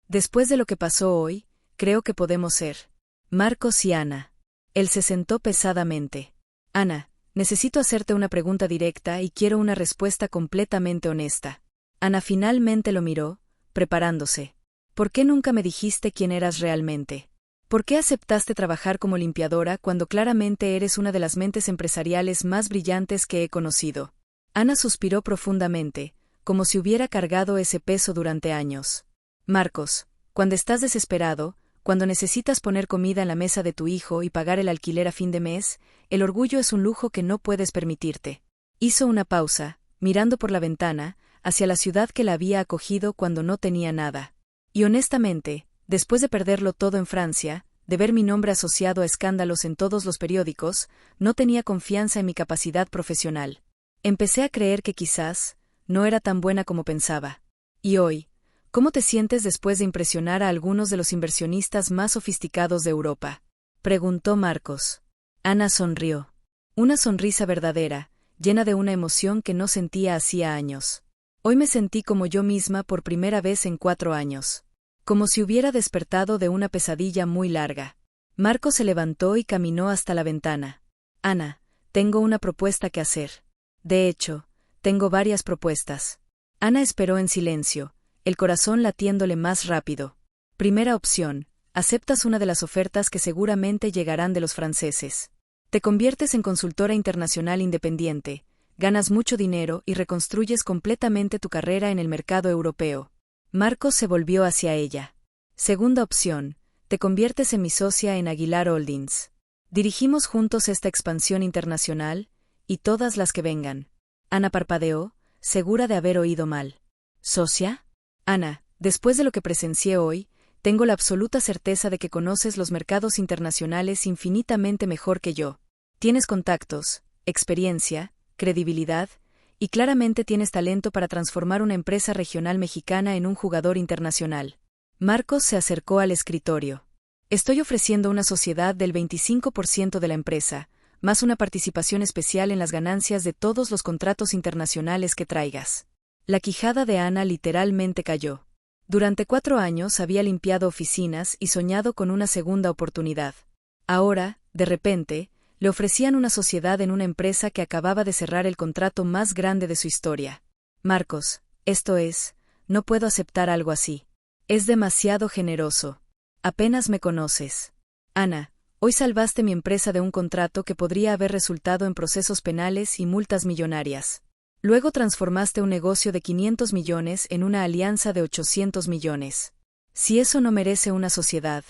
Después de lo que pasó hoy, creo que podemos ser Marcos y Ana. Él se sentó pesadamente. Ana, necesito hacerte una pregunta directa y quiero una respuesta completamente honesta. Ana finalmente lo miró, preparándose. ¿Por qué nunca me dijiste quién eras realmente? ¿Por qué aceptaste trabajar como limpiadora cuando claramente eres una de las mentes empresariales más brillantes que he conocido? Ana suspiró profundamente, como si hubiera cargado ese peso durante años. Marcos, cuando estás desesperado, cuando necesitas poner comida en la mesa de tu hijo y pagar el alquiler a fin de mes, el orgullo es un lujo que no puedes permitirte. Hizo una pausa, mirando por la ventana, hacia la ciudad que la había acogido cuando no tenía nada. Y honestamente, después de perderlo todo en Francia, de ver mi nombre asociado a escándalos en todos los periódicos, no tenía confianza en mi capacidad profesional. Empecé a creer que quizás no era tan buena como pensaba. Y hoy, ¿cómo te sientes después de impresionar a algunos de los inversionistas más sofisticados de Europa? Preguntó Marcos. Ana sonrió. Una sonrisa verdadera, llena de una emoción que no sentía hacía años. Hoy me sentí como yo misma por primera vez en 4 años. Como si hubiera despertado de una pesadilla muy larga. Marcos se levantó y caminó hasta la ventana. Ana, tengo una propuesta que hacer. De hecho, tengo varias propuestas. Ana esperó en silencio, el corazón latiéndole más rápido. Primera opción, aceptas una de las ofertas que seguramente llegarán de los franceses. Te conviertes en consultora internacional independiente, ganas mucho dinero y reconstruyes completamente tu carrera en el mercado europeo. Marcos se volvió hacia ella. Segunda opción, te conviertes en mi socia en Aguilar Holdings. Dirigimos juntos esta expansión internacional, y todas las que vengan. Ana parpadeó, segura de haber oído mal. ¿Socia? Ana, después de lo que presencié hoy, tengo la absoluta certeza de que conoces los mercados internacionales infinitamente mejor que yo. Tienes contactos, experiencia, credibilidad, y claramente tienes talento para transformar una empresa regional mexicana en un jugador internacional. Marcos se acercó al escritorio. Estoy ofreciendo una sociedad del 25% de la empresa, más una participación especial en las ganancias de todos los contratos internacionales que traigas. La quijada de Ana literalmente cayó. Durante 4 años había limpiado oficinas y soñado con una segunda oportunidad. Ahora, de repente, le ofrecían una sociedad en una empresa que acababa de cerrar el contrato más grande de su historia. Marcos, no puedo aceptar algo así. Es demasiado generoso. Apenas me conoces. Ana, hoy salvaste mi empresa de un contrato que podría haber resultado en procesos penales y multas millonarias. Luego transformaste un negocio de 500 millones en una alianza de 800 millones. Si eso no merece una sociedad,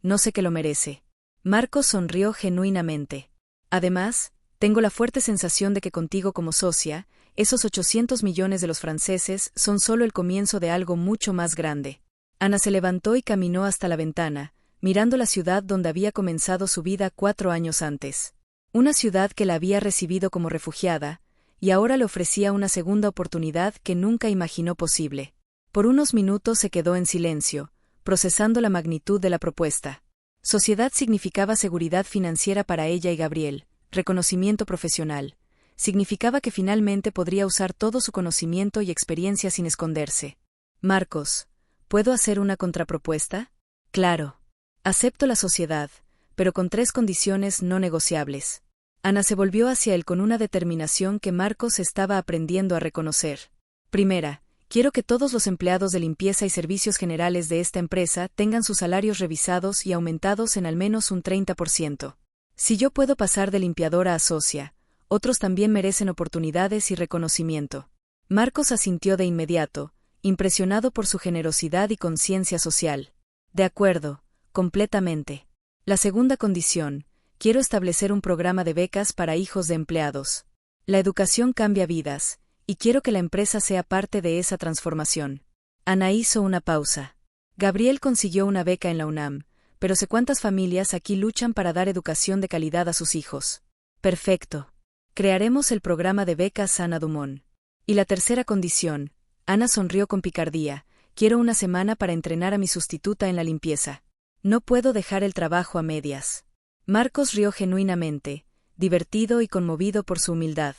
no sé qué lo merece. Marcos sonrió genuinamente. Además, tengo la fuerte sensación de que contigo como socia, esos 800 millones de los franceses son solo el comienzo de algo mucho más grande. Ana se levantó y caminó hasta la ventana, mirando la ciudad donde había comenzado su vida 4 años antes. Una ciudad que la había recibido como refugiada, y ahora le ofrecía una segunda oportunidad que nunca imaginó posible. Por unos minutos se quedó en silencio, procesando la magnitud de la propuesta. Sociedad significaba seguridad financiera para ella y Gabriel, reconocimiento profesional. Significaba que finalmente podría usar todo su conocimiento y experiencia sin esconderse. Marcos, ¿puedo hacer una contrapropuesta? Claro. Acepto la sociedad, pero con 3 condiciones no negociables. Ana se volvió hacia él con una determinación que Marcos estaba aprendiendo a reconocer. Primera, quiero que todos los empleados de limpieza y servicios generales de esta empresa tengan sus salarios revisados y aumentados en al menos un 30%. Si yo puedo pasar de limpiadora a socia, otros también merecen oportunidades y reconocimiento. Marcos asintió de inmediato, impresionado por su generosidad y conciencia social. De acuerdo, completamente. La segunda condición, quiero establecer un programa de becas para hijos de empleados. La educación cambia vidas, y quiero que la empresa sea parte de esa transformación. Ana hizo una pausa. Gabriel consiguió una beca en la UNAM, pero sé cuántas familias aquí luchan para dar educación de calidad a sus hijos. Perfecto. Crearemos el programa de becas Ana Dumont. Y la tercera condición, Ana sonrió con picardía, quiero una semana para entrenar a mi sustituta en la limpieza. No puedo dejar el trabajo a medias. Marcos rió genuinamente, divertido y conmovido por su humildad.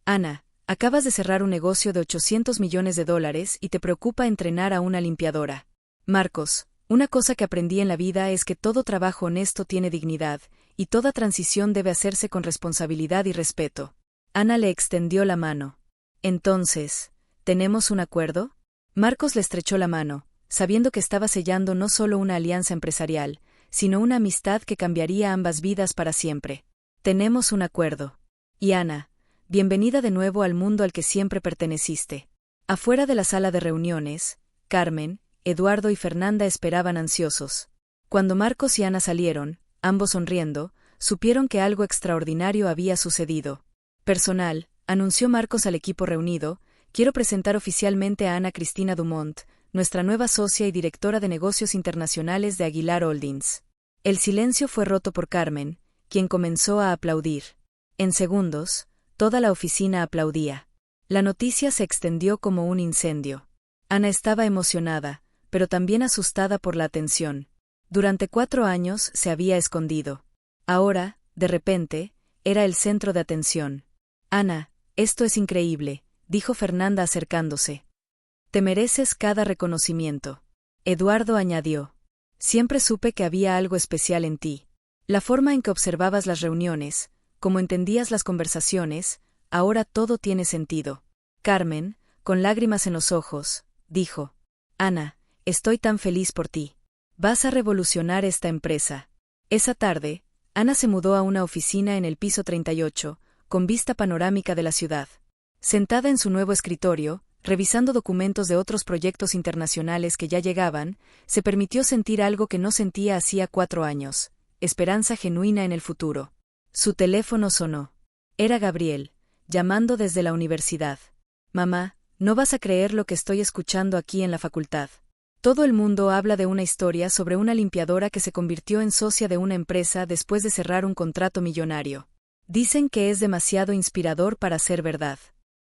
Ana, acabas de cerrar un negocio de 800 millones de dólares y te preocupa entrenar a una limpiadora. Marcos, una cosa que aprendí en la vida es que todo trabajo honesto tiene dignidad, y toda transición debe hacerse con responsabilidad y respeto. Ana le extendió la mano. Entonces, ¿tenemos un acuerdo? Marcos le estrechó la mano, sabiendo que estaba sellando no solo una alianza empresarial, sino una amistad que cambiaría ambas vidas para siempre. Tenemos un acuerdo. Y Ana, bienvenida de nuevo al mundo al que siempre perteneciste. Afuera de la sala de reuniones, Carmen, Eduardo y Fernanda esperaban ansiosos. Cuando Marcos y Ana salieron, ambos sonriendo, supieron que algo extraordinario había sucedido. Personal, anunció Marcos al equipo reunido, quiero presentar oficialmente a Ana Cristina Dumont, nuestra nueva socia y directora de negocios internacionales de Aguilar Holdings. El silencio fue roto por Carmen, quien comenzó a aplaudir. En segundos, toda la oficina aplaudía. La noticia se extendió como un incendio. Ana estaba emocionada, pero también asustada por la atención. Durante 4 años se había escondido. Ahora, de repente, era el centro de atención. Ana, esto es increíble, dijo Fernanda acercándose. Te mereces cada reconocimiento. Eduardo añadió. Siempre supe que había algo especial en ti. La forma en que observabas las reuniones, cómo entendías las conversaciones, ahora todo tiene sentido. Carmen, con lágrimas en los ojos, dijo. Ana, estoy tan feliz por ti. Vas a revolucionar esta empresa. Esa tarde, Ana se mudó a una oficina en el piso 38, con vista panorámica de la ciudad. Sentada en su nuevo escritorio, revisando documentos de otros proyectos internacionales que ya llegaban, se permitió sentir algo que no sentía hacía 4 años: esperanza genuina en el futuro. Su teléfono sonó. Era Gabriel, llamando desde la universidad. «Mamá, no vas a creer lo que estoy escuchando aquí en la facultad. Todo el mundo habla de una historia sobre una limpiadora que se convirtió en socia de una empresa después de cerrar un contrato millonario. Dicen que es demasiado inspirador para ser verdad».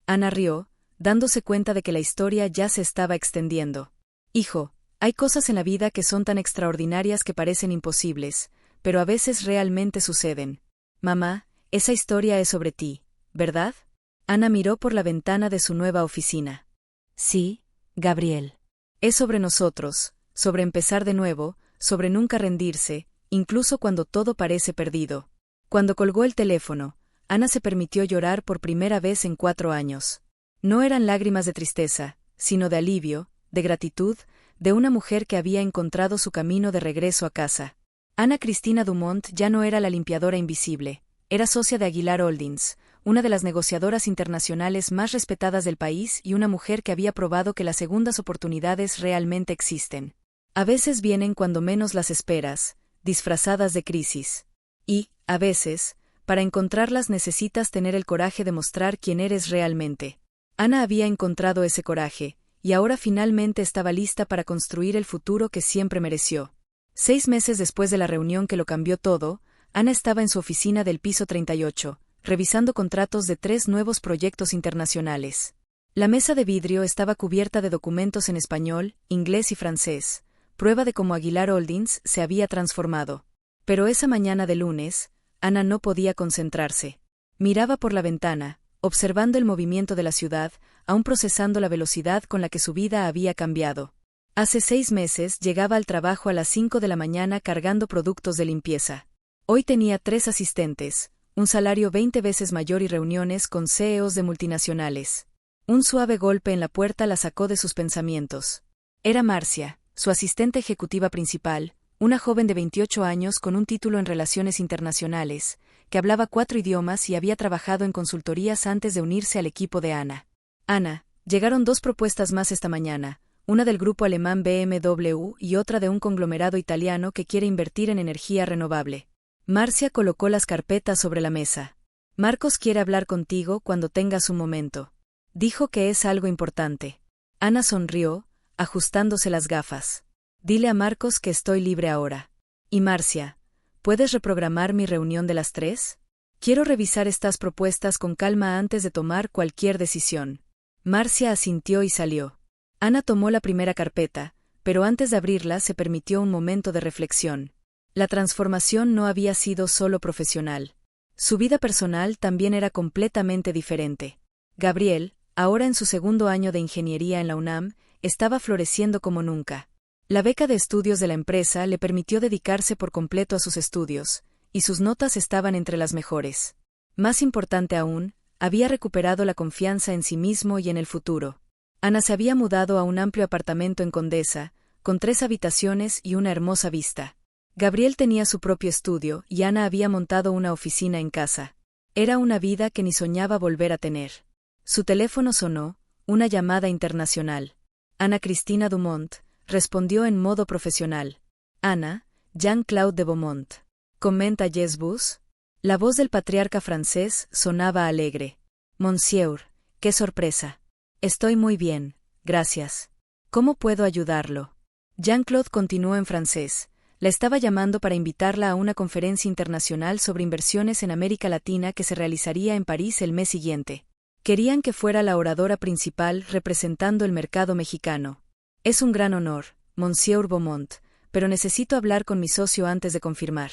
Ana rió, dándose cuenta de que la historia ya se estaba extendiendo. «Hijo, hay cosas en la vida que son tan extraordinarias que parecen imposibles, pero a veces realmente suceden. Mamá, esa historia es sobre ti, ¿verdad?». Ana miró por la ventana de su nueva oficina. «Sí, Gabriel. Es sobre nosotros, sobre empezar de nuevo, sobre nunca rendirse, incluso cuando todo parece perdido». Cuando colgó el teléfono, Ana se permitió llorar por primera vez en 4 años. No eran lágrimas de tristeza, sino de alivio, de gratitud, de una mujer que había encontrado su camino de regreso a casa. Ana Cristina Dumont ya no era la limpiadora invisible, era socia de Aguilar Holdings, una de las negociadoras internacionales más respetadas del país y una mujer que había probado que las segundas oportunidades realmente existen. A veces vienen cuando menos las esperas, disfrazadas de crisis. Y, a veces, para encontrarlas necesitas tener el coraje de mostrar quién eres realmente. Ana había encontrado ese coraje, y ahora finalmente estaba lista para construir el futuro que siempre mereció. 6 meses después de la reunión que lo cambió todo, Ana estaba en su oficina del piso 38, revisando contratos de 3 nuevos proyectos internacionales. La mesa de vidrio estaba cubierta de documentos en español, inglés y francés, prueba de cómo Aguilar Holdings se había transformado. Pero esa mañana de lunes, Ana no podía concentrarse. Miraba por la ventana, observando el movimiento de la ciudad, aún procesando la velocidad con la que su vida había cambiado. Hace 6 meses llegaba al trabajo a las 5 de la mañana cargando productos de limpieza. Hoy tenía 3 asistentes, un salario 20 veces mayor y reuniones con CEOs de multinacionales. Un suave golpe en la puerta la sacó de sus pensamientos. Era Marcia, su asistente ejecutiva principal, una joven de 28 años con un título en Relaciones Internacionales, que hablaba 4 idiomas y había trabajado en consultorías antes de unirse al equipo de Ana. «Ana, llegaron 2 propuestas más esta mañana, una del grupo alemán BMW y otra de un conglomerado italiano que quiere invertir en energía renovable». Marcia colocó las carpetas sobre la mesa. «Marcos quiere hablar contigo cuando tengas un momento. Dijo que es algo importante». Ana sonrió, ajustándose las gafas. «Dile a Marcos que estoy libre ahora». «Y Marcia, ¿puedes reprogramar mi reunión de las 3? Quiero revisar estas propuestas con calma antes de tomar cualquier decisión». Marcia asintió y salió. Ana tomó la primera carpeta, pero antes de abrirla se permitió un momento de reflexión. La transformación no había sido solo profesional. Su vida personal también era completamente diferente. Gabriel, ahora en su 2.º año de ingeniería en la UNAM, estaba floreciendo como nunca. La beca de estudios de la empresa le permitió dedicarse por completo a sus estudios, y sus notas estaban entre las mejores. Más importante aún, había recuperado la confianza en sí mismo y en el futuro. Ana se había mudado a un amplio apartamento en Condesa, con 3 habitaciones y una hermosa vista. Gabriel tenía su propio estudio y Ana había montado una oficina en casa. Era una vida que ni soñaba volver a tener. Su teléfono sonó, una llamada internacional. Ana Cristina Dumont respondió en modo profesional. «Ana, Jean-Claude de Beaumont. Comenta Jesbus». La voz del patriarca francés sonaba alegre. «Monsieur, qué sorpresa. Estoy muy bien, gracias. ¿Cómo puedo ayudarlo?». Jean-Claude continuó en francés. La estaba llamando para invitarla a una conferencia internacional sobre inversiones en América Latina que se realizaría en París el mes siguiente. Querían que fuera la oradora principal representando el mercado mexicano. «Es un gran honor, Monsieur Beaumont, pero necesito hablar con mi socio antes de confirmar».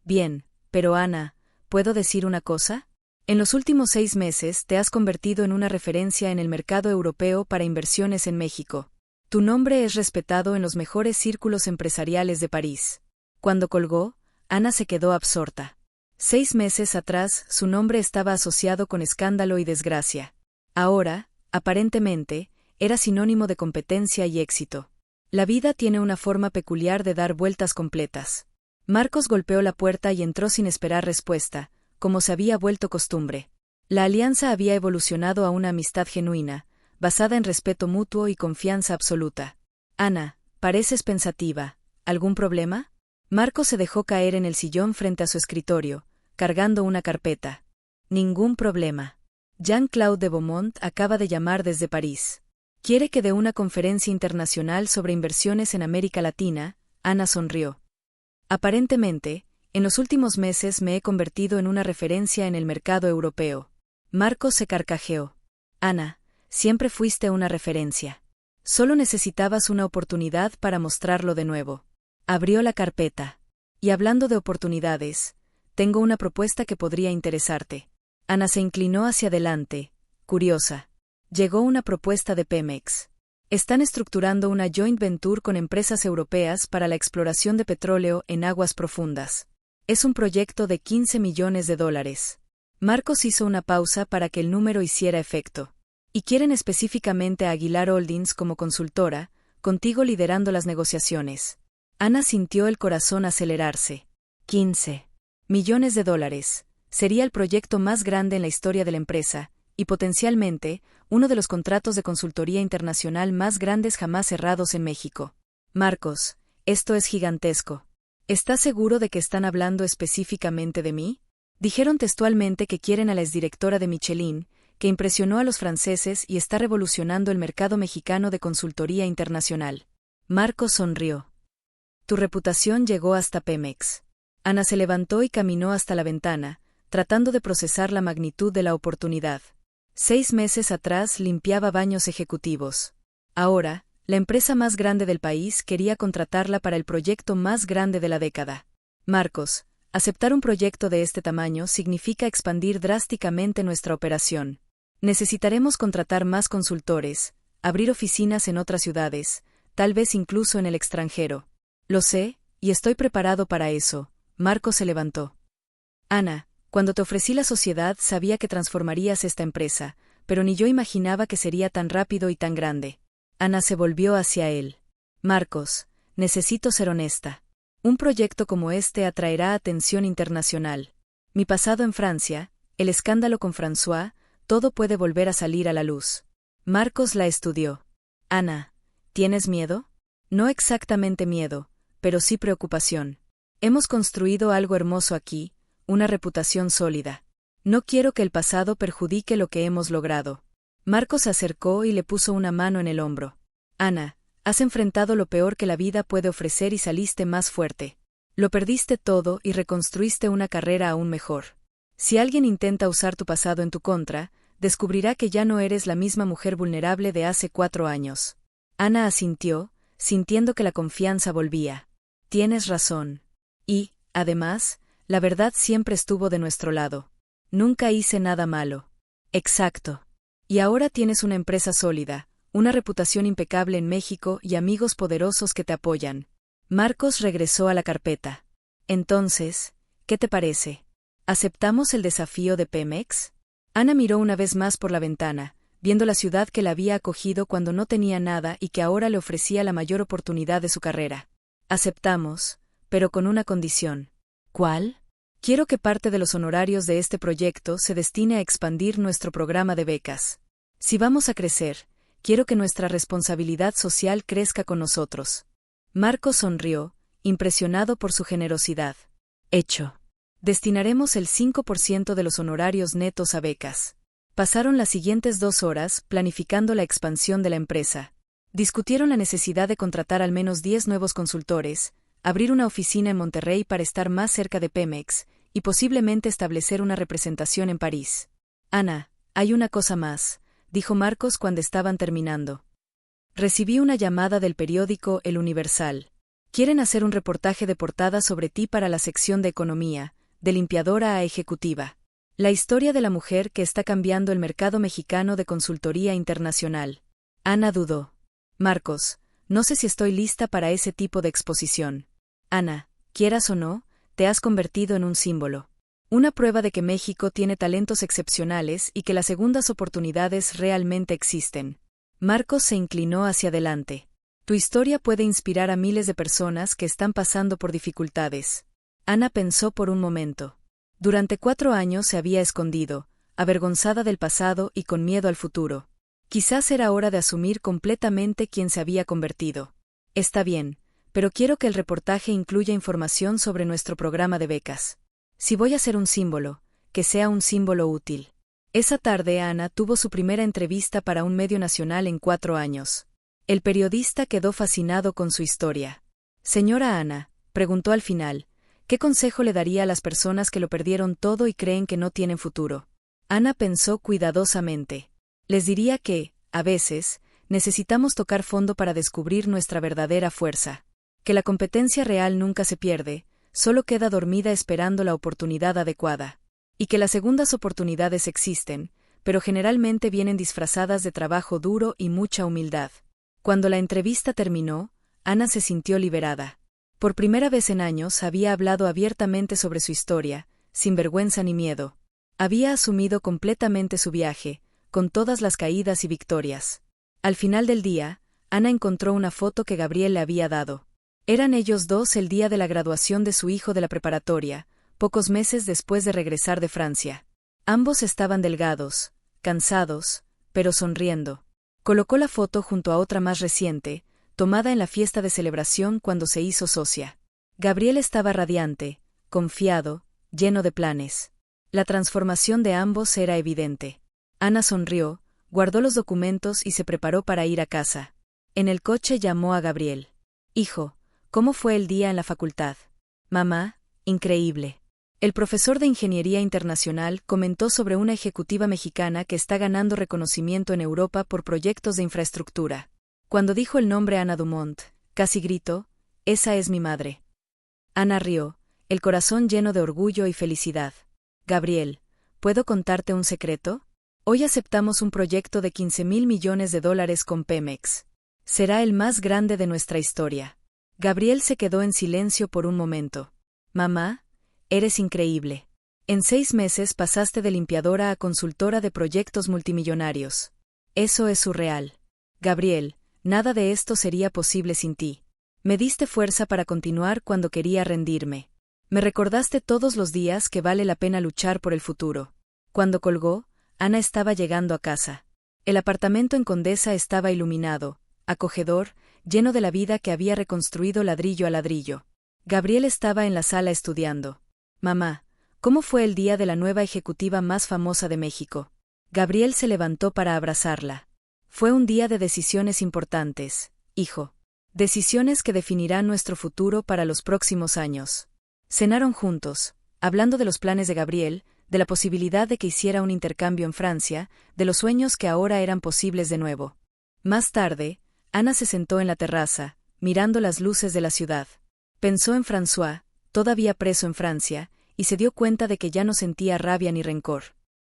«Bien, pero Ana, ¿puedo decir una cosa? En los últimos 6 meses te has convertido en una referencia en el mercado europeo para inversiones en México. Tu nombre es respetado en los mejores círculos empresariales de París». Cuando colgó, Ana se quedó absorta. 6 meses atrás su nombre estaba asociado con escándalo y desgracia. Ahora, aparentemente, era sinónimo de competencia y éxito. La vida tiene una forma peculiar de dar vueltas completas. Marcos golpeó la puerta y entró sin esperar respuesta, como se había vuelto costumbre. La alianza había evolucionado a una amistad genuina, basada en respeto mutuo y confianza absoluta. Ana, pareces pensativa. ¿Algún problema? Marcos se dejó caer en el sillón frente a su escritorio, cargando una carpeta. Ningún problema. Jean-Claude de Beaumont acaba de llamar desde París. Quiere que dé una conferencia internacional sobre inversiones en América Latina. Ana sonrió. Aparentemente, en los últimos meses me he convertido en una referencia en el mercado europeo. Marcos se carcajeó. Ana, siempre fuiste una referencia. Solo necesitabas una oportunidad para mostrarlo de nuevo. Abrió la carpeta. Y hablando de oportunidades, tengo una propuesta que podría interesarte. Ana se inclinó hacia adelante, curiosa. Llegó una propuesta de Pemex. Están estructurando una joint venture con empresas europeas para la exploración de petróleo en aguas profundas. Es un proyecto de $15 millones. Marcos hizo una pausa para que el número hiciera efecto. Y quieren específicamente a Aguilar Holdings como consultora, contigo liderando las negociaciones. Ana sintió el corazón acelerarse. $15 millones. Sería el proyecto más grande en la historia de la empresa, y potencialmente, uno de los contratos de consultoría internacional más grandes jamás cerrados en México. Marcos, esto es gigantesco. ¿Estás seguro de que están hablando específicamente de mí? Dijeron textualmente que quieren a la exdirectora de Michelin, que impresionó a los franceses y está revolucionando el mercado mexicano de consultoría internacional. Marcos sonrió. Tu reputación llegó hasta Pemex. Ana se levantó y caminó hasta la ventana, tratando de procesar la magnitud de la oportunidad. 6 meses atrás limpiaba baños ejecutivos. Ahora, la empresa más grande del país quería contratarla para el proyecto más grande de la década. Marcos, aceptar un proyecto de este tamaño significa expandir drásticamente nuestra operación. Necesitaremos contratar más consultores, abrir oficinas en otras ciudades, tal vez incluso en el extranjero. Lo sé, y estoy preparado para eso. Marcos se levantó. Ana, cuando te ofrecí la sociedad sabía que transformarías esta empresa, pero ni yo imaginaba que sería tan rápido y tan grande. Ana se volvió hacia él. Marcos, necesito ser honesta. Un proyecto como este atraerá atención internacional. Mi pasado en Francia, el escándalo con François, todo puede volver a salir a la luz. Marcos la estudió. Ana, ¿tienes miedo? No exactamente miedo, pero sí preocupación. Hemos construido algo hermoso aquí, una reputación sólida. No quiero que el pasado perjudique lo que hemos logrado. Marcos se acercó y le puso una mano en el hombro. Ana, has enfrentado lo peor que la vida puede ofrecer y saliste más fuerte. Lo perdiste todo y reconstruiste una carrera aún mejor. Si alguien intenta usar tu pasado en tu contra, descubrirá que ya no eres la misma mujer vulnerable de hace 4 años. Ana asintió, sintiendo que la confianza volvía. Tienes razón. Y, además, la verdad siempre estuvo de nuestro lado. Nunca hice nada malo. Exacto. Y ahora tienes una empresa sólida, una reputación impecable en México y amigos poderosos que te apoyan. Marcos regresó a la carpeta. Entonces, ¿qué te parece? ¿Aceptamos el desafío de Pemex? Ana miró una vez más por la ventana, viendo la ciudad que la había acogido cuando no tenía nada y que ahora le ofrecía la mayor oportunidad de su carrera. Aceptamos, pero con una condición. ¿Cuál? Quiero que parte de los honorarios de este proyecto se destine a expandir nuestro programa de becas. Si vamos a crecer, quiero que nuestra responsabilidad social crezca con nosotros. Marcos sonrió, impresionado por su generosidad. Hecho. Destinaremos el 5% de los honorarios netos a becas. Pasaron las siguientes 2 horas planificando la expansión de la empresa. Discutieron la necesidad de contratar al menos 10 nuevos consultores, abrir una oficina en Monterrey para estar más cerca de Pemex, y posiblemente establecer una representación en París. Ana, hay una cosa más, dijo Marcos cuando estaban terminando. Recibí una llamada del periódico El Universal. Quieren hacer un reportaje de portada sobre ti para la sección de economía, de limpiadora a ejecutiva. La historia de la mujer que está cambiando el mercado mexicano de consultoría internacional. Ana dudó. Marcos, no sé si estoy lista para ese tipo de exposición. Ana, quieras o no, te has convertido en un símbolo. Una prueba de que México tiene talentos excepcionales y que las segundas oportunidades realmente existen. Marcos se inclinó hacia adelante. Tu historia puede inspirar a miles de personas que están pasando por dificultades. Ana pensó por un momento. Durante 4 años se había escondido, avergonzada del pasado y con miedo al futuro. Quizás era hora de asumir completamente quién se había convertido. Está bien, pero quiero que el reportaje incluya información sobre nuestro programa de becas. Si voy a ser un símbolo, que sea un símbolo útil. Esa tarde Ana tuvo su primera entrevista para un medio nacional en 4 años. El periodista quedó fascinado con su historia. Señora Ana, preguntó al final, ¿qué consejo le daría a las personas que lo perdieron todo y creen que no tienen futuro? Ana pensó cuidadosamente. Les diría que, a veces, necesitamos tocar fondo para descubrir nuestra verdadera fuerza. Que la competencia real nunca se pierde, solo queda dormida esperando la oportunidad adecuada. Y que las segundas oportunidades existen, pero generalmente vienen disfrazadas de trabajo duro y mucha humildad. Cuando la entrevista terminó, Ana se sintió liberada. Por primera vez en años había hablado abiertamente sobre su historia, sin vergüenza ni miedo. Había asumido completamente su viaje, con todas las caídas y victorias. Al final del día, Ana encontró una foto que Gabriel le había dado. Eran ellos dos el día de la graduación de su hijo de la preparatoria, pocos meses después de regresar de Francia. Ambos estaban delgados, cansados, pero sonriendo. Colocó la foto junto a otra más reciente, tomada en la fiesta de celebración cuando se hizo socia. Gabriel estaba radiante, confiado, lleno de planes. La transformación de ambos era evidente. Ana sonrió, guardó los documentos y se preparó para ir a casa. En el coche llamó a Gabriel. Hijo, ¿cómo fue el día en la facultad? Mamá, increíble. El profesor de Ingeniería Internacional comentó sobre una ejecutiva mexicana que está ganando reconocimiento en Europa por proyectos de infraestructura. Cuando dijo el nombre Ana Dumont, casi gritó, «Esa es mi madre». Ana rió, el corazón lleno de orgullo y felicidad. Gabriel, ¿puedo contarte un secreto? Hoy aceptamos un proyecto de $15,000 millones con Pemex. Será el más grande de nuestra historia. Gabriel se quedó en silencio por un momento. Mamá, eres increíble. En 6 meses pasaste de limpiadora a consultora de proyectos multimillonarios. Eso es surreal. Gabriel, nada de esto sería posible sin ti. Me diste fuerza para continuar cuando quería rendirme. Me recordaste todos los días que vale la pena luchar por el futuro. Cuando colgó, Ana estaba llegando a casa. El apartamento en Condesa estaba iluminado, acogedor, lleno de la vida que había reconstruido ladrillo a ladrillo. Gabriel estaba en la sala estudiando. Mamá, ¿cómo fue el día de la nueva ejecutiva más famosa de México? Gabriel se levantó para abrazarla. Fue un día de decisiones importantes, hijo. Decisiones que definirán nuestro futuro para los próximos años. Cenaron juntos, hablando de los planes de Gabriel, de la posibilidad de que hiciera un intercambio en Francia, de los sueños que ahora eran posibles de nuevo. Más tarde, Ana se sentó en la terraza, mirando las luces de la ciudad. Pensó en François, todavía preso en Francia, y se dio cuenta de que ya no sentía rabia ni rencor.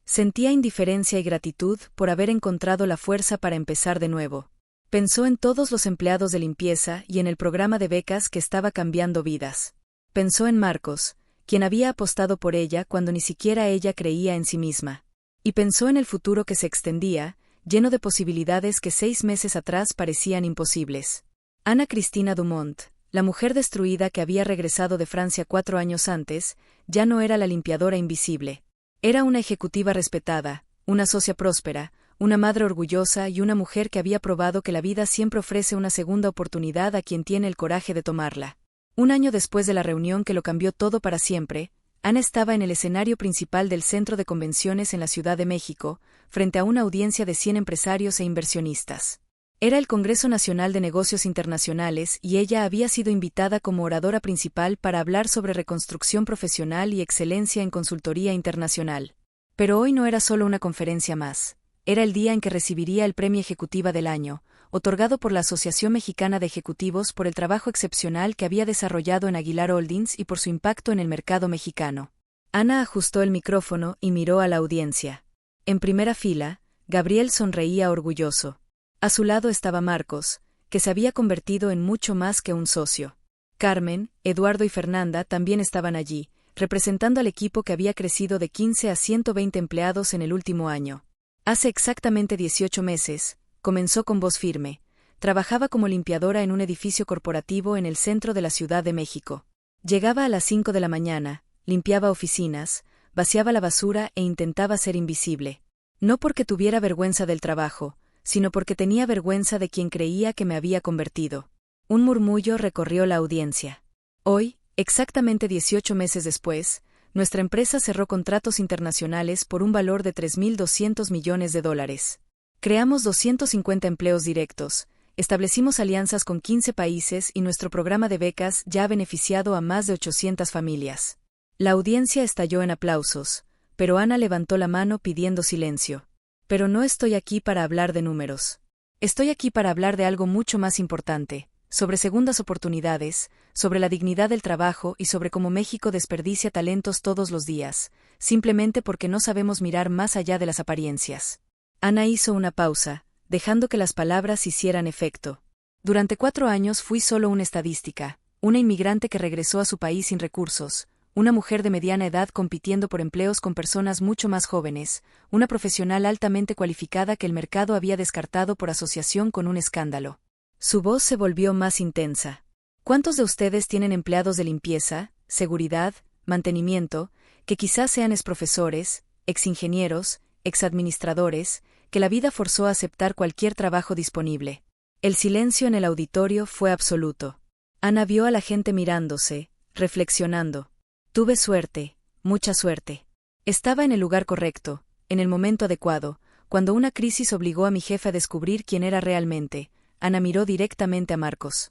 Sentía indiferencia y gratitud por haber encontrado la fuerza para empezar de nuevo. Pensó en todos los empleados de limpieza y en el programa de becas que estaba cambiando vidas. Pensó en Marcos, quien había apostado por ella cuando ni siquiera ella creía en sí misma. Y pensó en el futuro que se extendía, lleno de posibilidades que 6 meses atrás parecían imposibles. Ana Cristina Dumont, la mujer destruida que había regresado de Francia 4 años antes, ya no era la limpiadora invisible. Era una ejecutiva respetada, una socia próspera, una madre orgullosa y una mujer que había probado que la vida siempre ofrece una segunda oportunidad a quien tiene el coraje de tomarla. Un año después de la reunión que lo cambió todo para siempre, Ana estaba en el escenario principal del Centro de Convenciones en la Ciudad de México, frente a una audiencia de 100 empresarios e inversionistas. Era el Congreso Nacional de Negocios Internacionales y ella había sido invitada como oradora principal para hablar sobre reconstrucción profesional y excelencia en consultoría internacional. Pero hoy no era solo una conferencia más. Era el día en que recibiría el Premio Ejecutiva del Año, otorgado por la Asociación Mexicana de Ejecutivos por el trabajo excepcional que había desarrollado en Aguilar Holdings y por su impacto en el mercado mexicano. Ana ajustó el micrófono y miró a la audiencia. En primera fila, Gabriel sonreía orgulloso. A su lado estaba Marcos, que se había convertido en mucho más que un socio. Carmen, Eduardo y Fernanda también estaban allí, representando al equipo que había crecido de 15 a 120 empleados en el último año. Hace exactamente 18 meses, comenzó con voz firme. Trabajaba como limpiadora en un edificio corporativo en el centro de la Ciudad de México. Llegaba a las 5 de la mañana, limpiaba oficinas, vaciaba la basura e intentaba ser invisible. No porque tuviera vergüenza del trabajo, sino porque tenía vergüenza de quien creía que me había convertido. Un murmullo recorrió la audiencia. Hoy, exactamente 18 meses después, nuestra empresa cerró contratos internacionales por un valor de $3.200 millones. Creamos 250 empleos directos, establecimos alianzas con 15 países y nuestro programa de becas ya ha beneficiado a más de 800 familias. La audiencia estalló en aplausos, pero Ana levantó la mano pidiendo silencio. Pero no estoy aquí para hablar de números. Estoy aquí para hablar de algo mucho más importante, sobre segundas oportunidades, sobre la dignidad del trabajo y sobre cómo México desperdicia talentos todos los días, simplemente porque no sabemos mirar más allá de las apariencias. Ana hizo una pausa, dejando que las palabras hicieran efecto. Durante 4 años fui solo una estadística, una inmigrante que regresó a su país sin recursos, una mujer de mediana edad compitiendo por empleos con personas mucho más jóvenes, una profesional altamente cualificada que el mercado había descartado por asociación con un escándalo. Su voz se volvió más intensa. ¿Cuántos de ustedes tienen empleados de limpieza, seguridad, mantenimiento, que quizás sean exprofesores, exingenieros, exadministradores, que la vida forzó a aceptar cualquier trabajo disponible? El silencio en el auditorio fue absoluto. Ana vio a la gente mirándose, reflexionando. Tuve suerte, mucha suerte. Estaba en el lugar correcto, en el momento adecuado, cuando una crisis obligó a mi jefe a descubrir quién era realmente. Ana miró directamente a Marcos.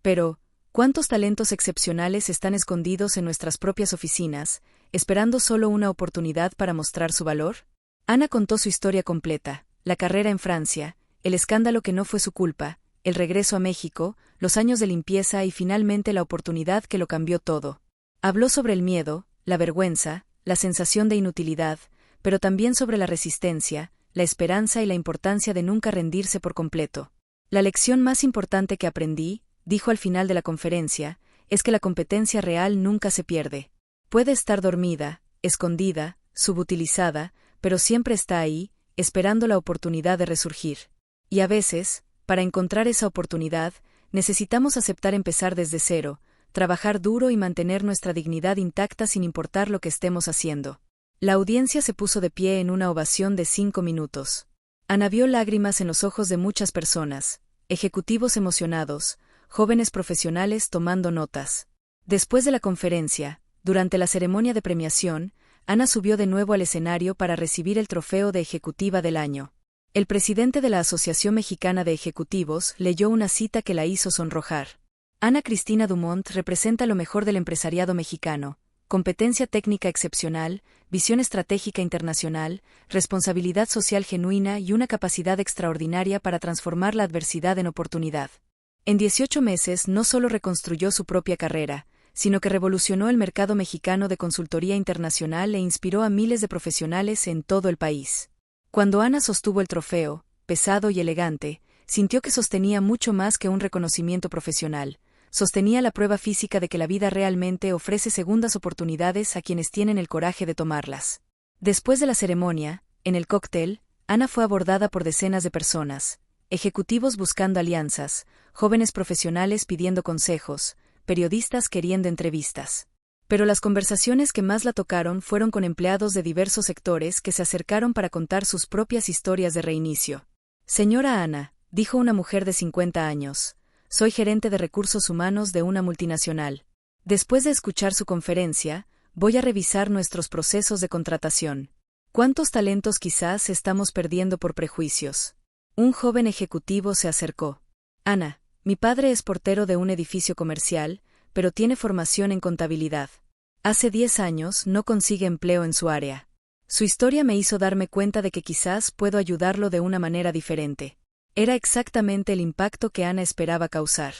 Pero, ¿cuántos talentos excepcionales están escondidos en nuestras propias oficinas, esperando solo una oportunidad para mostrar su valor? Ana contó su historia completa, la carrera en Francia, el escándalo que no fue su culpa, el regreso a México, los años de limpieza y finalmente la oportunidad que lo cambió todo. Habló sobre el miedo, la vergüenza, la sensación de inutilidad, pero también sobre la resistencia, la esperanza y la importancia de nunca rendirse por completo. La lección más importante que aprendí, dijo al final de la conferencia, es que la competencia real nunca se pierde. Puede estar dormida, escondida, subutilizada, pero siempre está ahí, esperando la oportunidad de resurgir. Y a veces, para encontrar esa oportunidad, necesitamos aceptar empezar desde cero, trabajar duro y mantener nuestra dignidad intacta sin importar lo que estemos haciendo. La audiencia se puso de pie en una ovación de 5 minutos. Ana vio lágrimas en los ojos de muchas personas, ejecutivos emocionados, jóvenes profesionales tomando notas. Después de la conferencia, durante la ceremonia de premiación, Ana subió de nuevo al escenario para recibir el trofeo de Ejecutiva del Año. El presidente de la Asociación Mexicana de Ejecutivos leyó una cita que la hizo sonrojar. Ana Cristina Dumont representa lo mejor del empresariado mexicano: competencia técnica excepcional, visión estratégica internacional, responsabilidad social genuina y una capacidad extraordinaria para transformar la adversidad en oportunidad. En 18 meses no solo reconstruyó su propia carrera, sino que revolucionó el mercado mexicano de consultoría internacional e inspiró a miles de profesionales en todo el país. Cuando Ana sostuvo el trofeo, pesado y elegante, sintió que sostenía mucho más que un reconocimiento profesional. Sostenía la prueba física de que la vida realmente ofrece segundas oportunidades a quienes tienen el coraje de tomarlas. Después de la ceremonia, en el cóctel, Ana fue abordada por decenas de personas, ejecutivos buscando alianzas, jóvenes profesionales pidiendo consejos, periodistas queriendo entrevistas. Pero las conversaciones que más la tocaron fueron con empleados de diversos sectores que se acercaron para contar sus propias historias de reinicio. Señora Ana, dijo una mujer de 50 años, soy gerente de recursos humanos de una multinacional. Después de escuchar su conferencia, voy a revisar nuestros procesos de contratación. ¿Cuántos talentos quizás estamos perdiendo por prejuicios? Un joven ejecutivo se acercó. Ana, mi padre es portero de un edificio comercial, pero tiene formación en contabilidad. Hace 10 años no consigue empleo en su área. Su historia me hizo darme cuenta de que quizás puedo ayudarlo de una manera diferente. Era exactamente el impacto que Ana esperaba causar.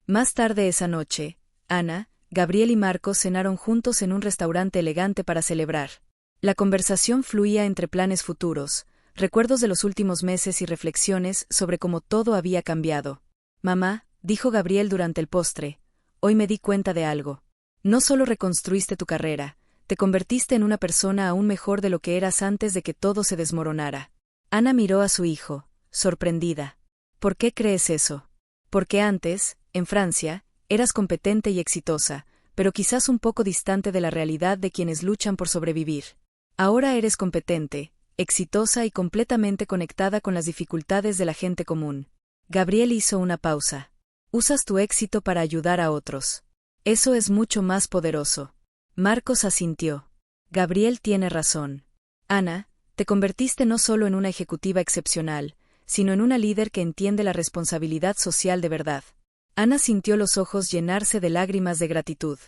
Más tarde esa noche, Ana, Gabriel y Marcos cenaron juntos en un restaurante elegante para celebrar. La conversación fluía entre planes futuros, recuerdos de los últimos meses y reflexiones sobre cómo todo había cambiado. Mamá, dijo Gabriel durante el postre, hoy me di cuenta de algo. No solo reconstruiste tu carrera, te convertiste en una persona aún mejor de lo que eras antes de que todo se desmoronara. Ana miró a su hijo, sorprendida. ¿Por qué crees eso? Porque antes, en Francia, eras competente y exitosa, pero quizás un poco distante de la realidad de quienes luchan por sobrevivir. Ahora eres competente, exitosa y completamente conectada con las dificultades de la gente común. Gabriel hizo una pausa. Usas tu éxito para ayudar a otros. Eso es mucho más poderoso. Marcos asintió. Gabriel tiene razón. Ana, te convertiste no solo en una ejecutiva excepcional, sino en una líder que entiende la responsabilidad social de verdad. Ana sintió los ojos llenarse de lágrimas de gratitud.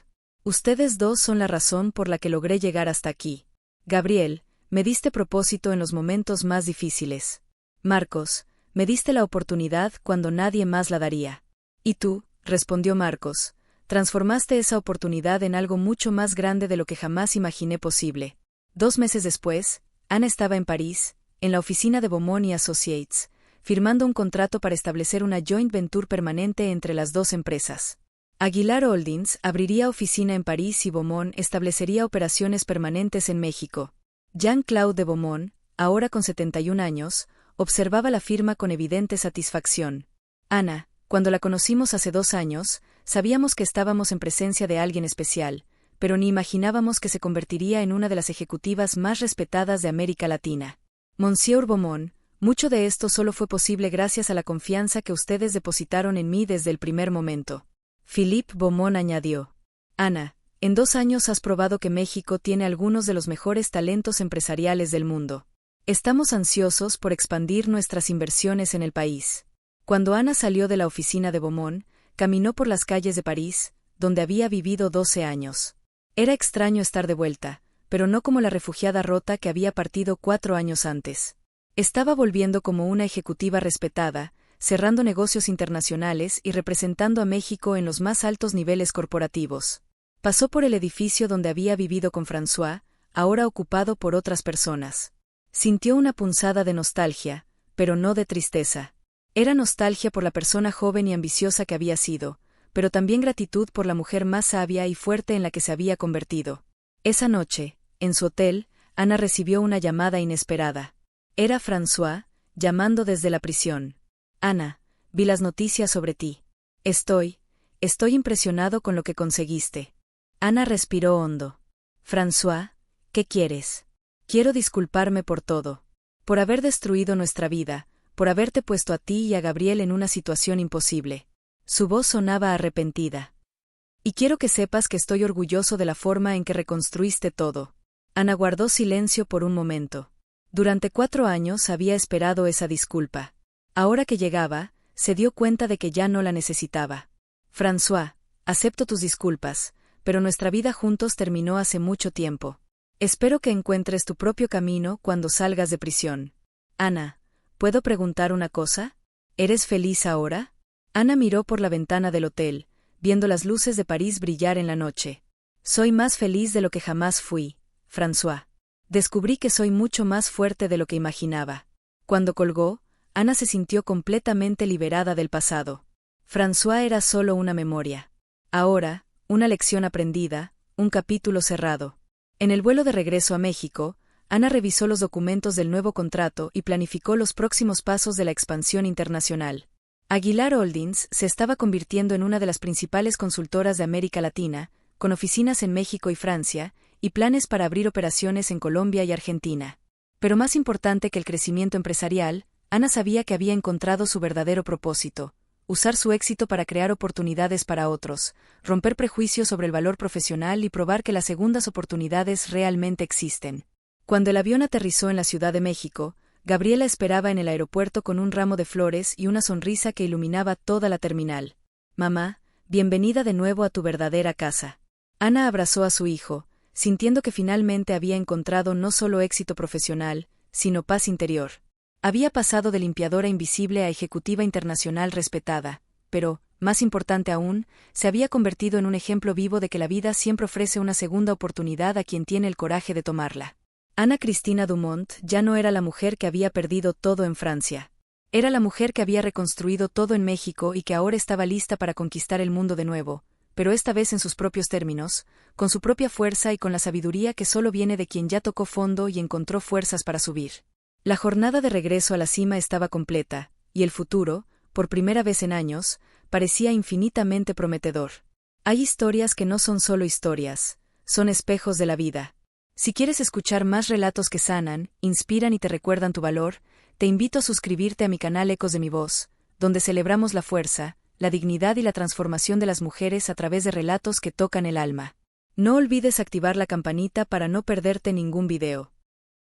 Ustedes dos son la razón por la que logré llegar hasta aquí. Gabriel, me diste propósito en los momentos más difíciles. Marcos, me diste la oportunidad cuando nadie más la daría. Y tú, respondió Marcos, transformaste esa oportunidad en algo mucho más grande de lo que jamás imaginé posible. 2 meses después, Ana estaba en París, en la oficina de Beaumont y Associates, firmando un contrato para establecer una joint venture permanente entre las dos empresas. Aguilar Holdings abriría oficina en París y Beaumont establecería operaciones permanentes en México. Jean-Claude de Beaumont, ahora con 71 años, observaba la firma con evidente satisfacción. Ana, cuando la conocimos hace 2 años, sabíamos que estábamos en presencia de alguien especial, pero ni imaginábamos que se convertiría en una de las ejecutivas más respetadas de América Latina. Monsieur Beaumont, mucho de esto solo fue posible gracias a la confianza que ustedes depositaron en mí desde el primer momento. Philippe Beaumont añadió. Ana, en 2 años has probado que México tiene algunos de los mejores talentos empresariales del mundo. Estamos ansiosos por expandir nuestras inversiones en el país. Cuando Ana salió de la oficina de Beaumont, caminó por las calles de París, donde había vivido 12 años. Era extraño estar de vuelta, pero no como la refugiada rota que había partido 4 años antes. Estaba volviendo como una ejecutiva respetada, cerrando negocios internacionales y representando a México en los más altos niveles corporativos. Pasó por el edificio donde había vivido con François, ahora ocupado por otras personas. Sintió una punzada de nostalgia, pero no de tristeza. Era nostalgia por la persona joven y ambiciosa que había sido, pero también gratitud por la mujer más sabia y fuerte en la que se había convertido. Esa noche, en su hotel, Ana recibió una llamada inesperada. Era François, llamando desde la prisión. Ana, vi las noticias sobre ti. Estoy impresionado con lo que conseguiste. Ana respiró hondo. François, ¿qué quieres? Quiero disculparme por todo. Por haber destruido nuestra vida, por haberte puesto a ti y a Gabriel en una situación imposible. Su voz sonaba arrepentida. Y quiero que sepas que estoy orgulloso de la forma en que reconstruiste todo. Ana guardó silencio por un momento. Durante 4 años había esperado esa disculpa. Ahora que llegaba, se dio cuenta de que ya no la necesitaba. François, acepto tus disculpas, pero nuestra vida juntos terminó hace mucho tiempo. Espero que encuentres tu propio camino cuando salgas de prisión. Ana, ¿puedo preguntar una cosa? ¿Eres feliz ahora? Ana miró por la ventana del hotel, viendo las luces de París brillar en la noche. Soy más feliz de lo que jamás fui, François. Descubrí que soy mucho más fuerte de lo que imaginaba. Cuando colgó, Ana se sintió completamente liberada del pasado. François era solo una memoria. Ahora, una lección aprendida, un capítulo cerrado. En el vuelo de regreso a México, Ana revisó los documentos del nuevo contrato y planificó los próximos pasos de la expansión internacional. Aguilar Holdings se estaba convirtiendo en una de las principales consultoras de América Latina, con oficinas en México y Francia, y planes para abrir operaciones en Colombia y Argentina. Pero más importante que el crecimiento empresarial, Ana sabía que había encontrado su verdadero propósito: usar su éxito para crear oportunidades para otros, romper prejuicios sobre el valor profesional y probar que las segundas oportunidades realmente existen. Cuando el avión aterrizó en la Ciudad de México, Gabriela esperaba en el aeropuerto con un ramo de flores y una sonrisa que iluminaba toda la terminal. Mamá, bienvenida de nuevo a tu verdadera casa. Ana abrazó a su hijo, sintiendo que finalmente había encontrado no solo éxito profesional, sino paz interior. Había pasado de limpiadora invisible a ejecutiva internacional respetada, pero, más importante aún, se había convertido en un ejemplo vivo de que la vida siempre ofrece una segunda oportunidad a quien tiene el coraje de tomarla. Ana Cristina Dumont ya no era la mujer que había perdido todo en Francia. Era la mujer que había reconstruido todo en México y que ahora estaba lista para conquistar el mundo de nuevo, pero esta vez en sus propios términos, con su propia fuerza y con la sabiduría que solo viene de quien ya tocó fondo y encontró fuerzas para subir. La jornada de regreso a la cima estaba completa, y el futuro, por primera vez en años, parecía infinitamente prometedor. Hay historias que no son solo historias, son espejos de la vida. Si quieres escuchar más relatos que sanan, inspiran y te recuerdan tu valor, te invito a suscribirte a mi canal Ecos de mi Voz, donde celebramos la fuerza, la dignidad y la transformación de las mujeres a través de relatos que tocan el alma. No olvides activar la campanita para no perderte ningún video.